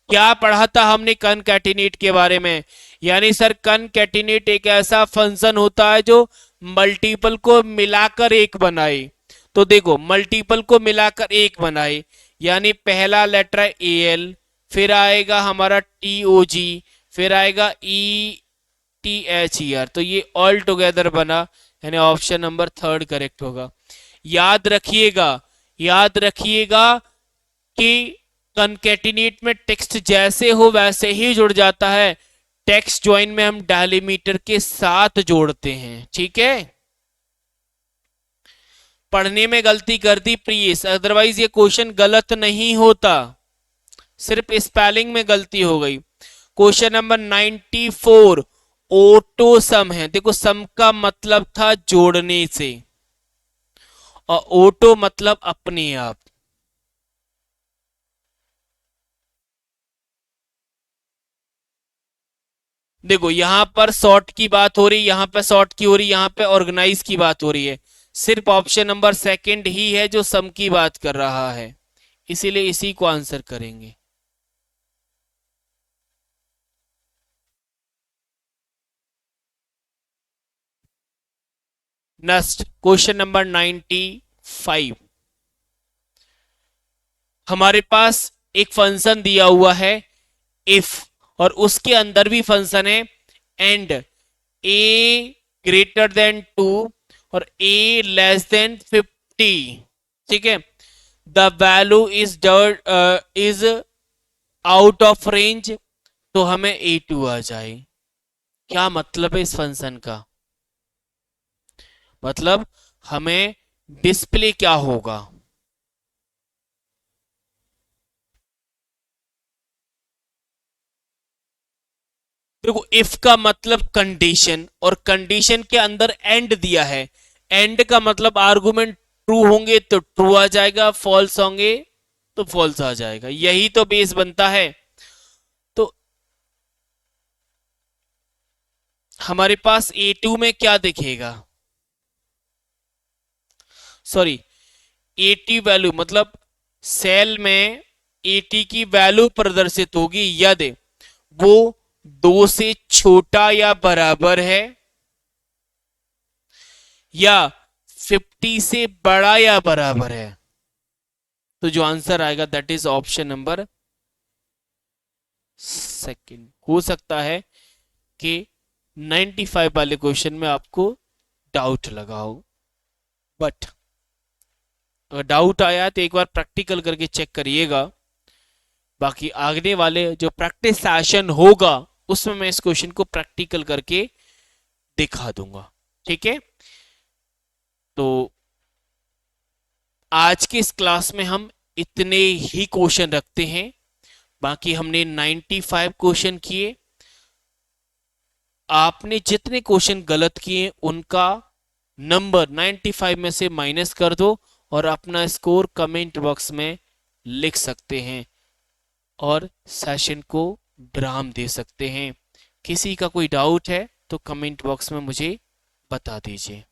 क्या पढ़ा था हमने कनकैटिनेट के बारे में, यानी सर कनकैटिनेट एक ऐसा फंक्शन होता है जो मल्टीपल को मिलाकर एक बनाए। तो देखो मल्टीपल को मिलाकर एक बनाए, यानी पहला लेटर है ए एल, फिर आएगा हमारा टी ओ जी, फिर आएगा E T H E R, तो ये ऑल टुगेदर बना, यानी ऑप्शन नंबर थर्ड करेक्ट होगा। याद रखिएगा, याद रखिएगा कि कनकैटिनेट में टेक्स्ट जैसे हो वैसे ही जुड़ जाता है, टेक्स्ट ज्वाइन में हम डेलीमीटर के साथ जोड़ते हैं। ठीक है, पढ़ने में गलती कर दी प्लीज, अदरवाइज ये क्वेश्चन गलत नहीं होता, सिर्फ स्पेलिंग में गलती हो गई। क्वेश्चन नंबर 94, ऑटो सम है। देखो सम का मतलब था जोड़ने से और ऑटो मतलब अपने आप। देखो यहां पर शॉर्ट की बात हो रही, यहां पे शॉर्ट की हो रही, यहां पे ऑर्गेनाइज की बात हो रही है। सिर्फ ऑप्शन नंबर सेकंड ही है जो सम की बात कर रहा है, इसीलिए इसी को आंसर करेंगे। Next question number 95। हमारे पास एक फंक्शन दिया हुआ है इफ, और उसके अंदर भी फंक्शन है एंड ए ग्रेटर देन 2 और ए लेस देन 50। ठीक है, the value is out of range, तो हमें A2 आ जाए। क्या मतलब है इस फंक्शन का, मतलब हमें डिस्प्ले क्या होगा। देखो इफ का मतलब कंडीशन, और कंडीशन के अंदर एंड दिया है, एंड का मतलब आर्गुमेंट ट्रू होंगे तो ट्रू आ जाएगा, फॉल्स होंगे तो फॉल्स आ जाएगा, यही तो बेस बनता है। तो हमारे पास A2 में क्या दिखेगा, सॉरी 80 वैल्यू मतलब सेल में 80 की वैल्यू प्रदर्शित होगी यदि वो 2 से छोटा या बराबर है या 50 से बड़ा या बराबर है। तो जो आंसर आएगा that is option number second. हो सकता है कि 95 वाले क्वेश्चन में आपको डाउट लगा हो, बट अगर डाउट आया तो एक बार प्रैक्टिकल करके चेक करिएगा। बाकी आगे वाले जो प्रैक्टिस सेशन होगा उसमें मैं इस क्वेश्चन को प्रैक्टिकल करके दिखा दूंगा। ठीक है, तो आज के इस क्लास में हम इतने ही क्वेश्चन रखते हैं। बाकी हमने 95 क्वेश्चन किए। आपने जितने क्वेश्चन गलत किए उनका नंबर 95 में से माइनस कर दो और अपना स्कोर कमेंट बॉक्स में लिख सकते हैं और सेशन को विराम दे सकते हैं। किसी का कोई डाउट है तो कमेंट बॉक्स में मुझे बता दीजिए।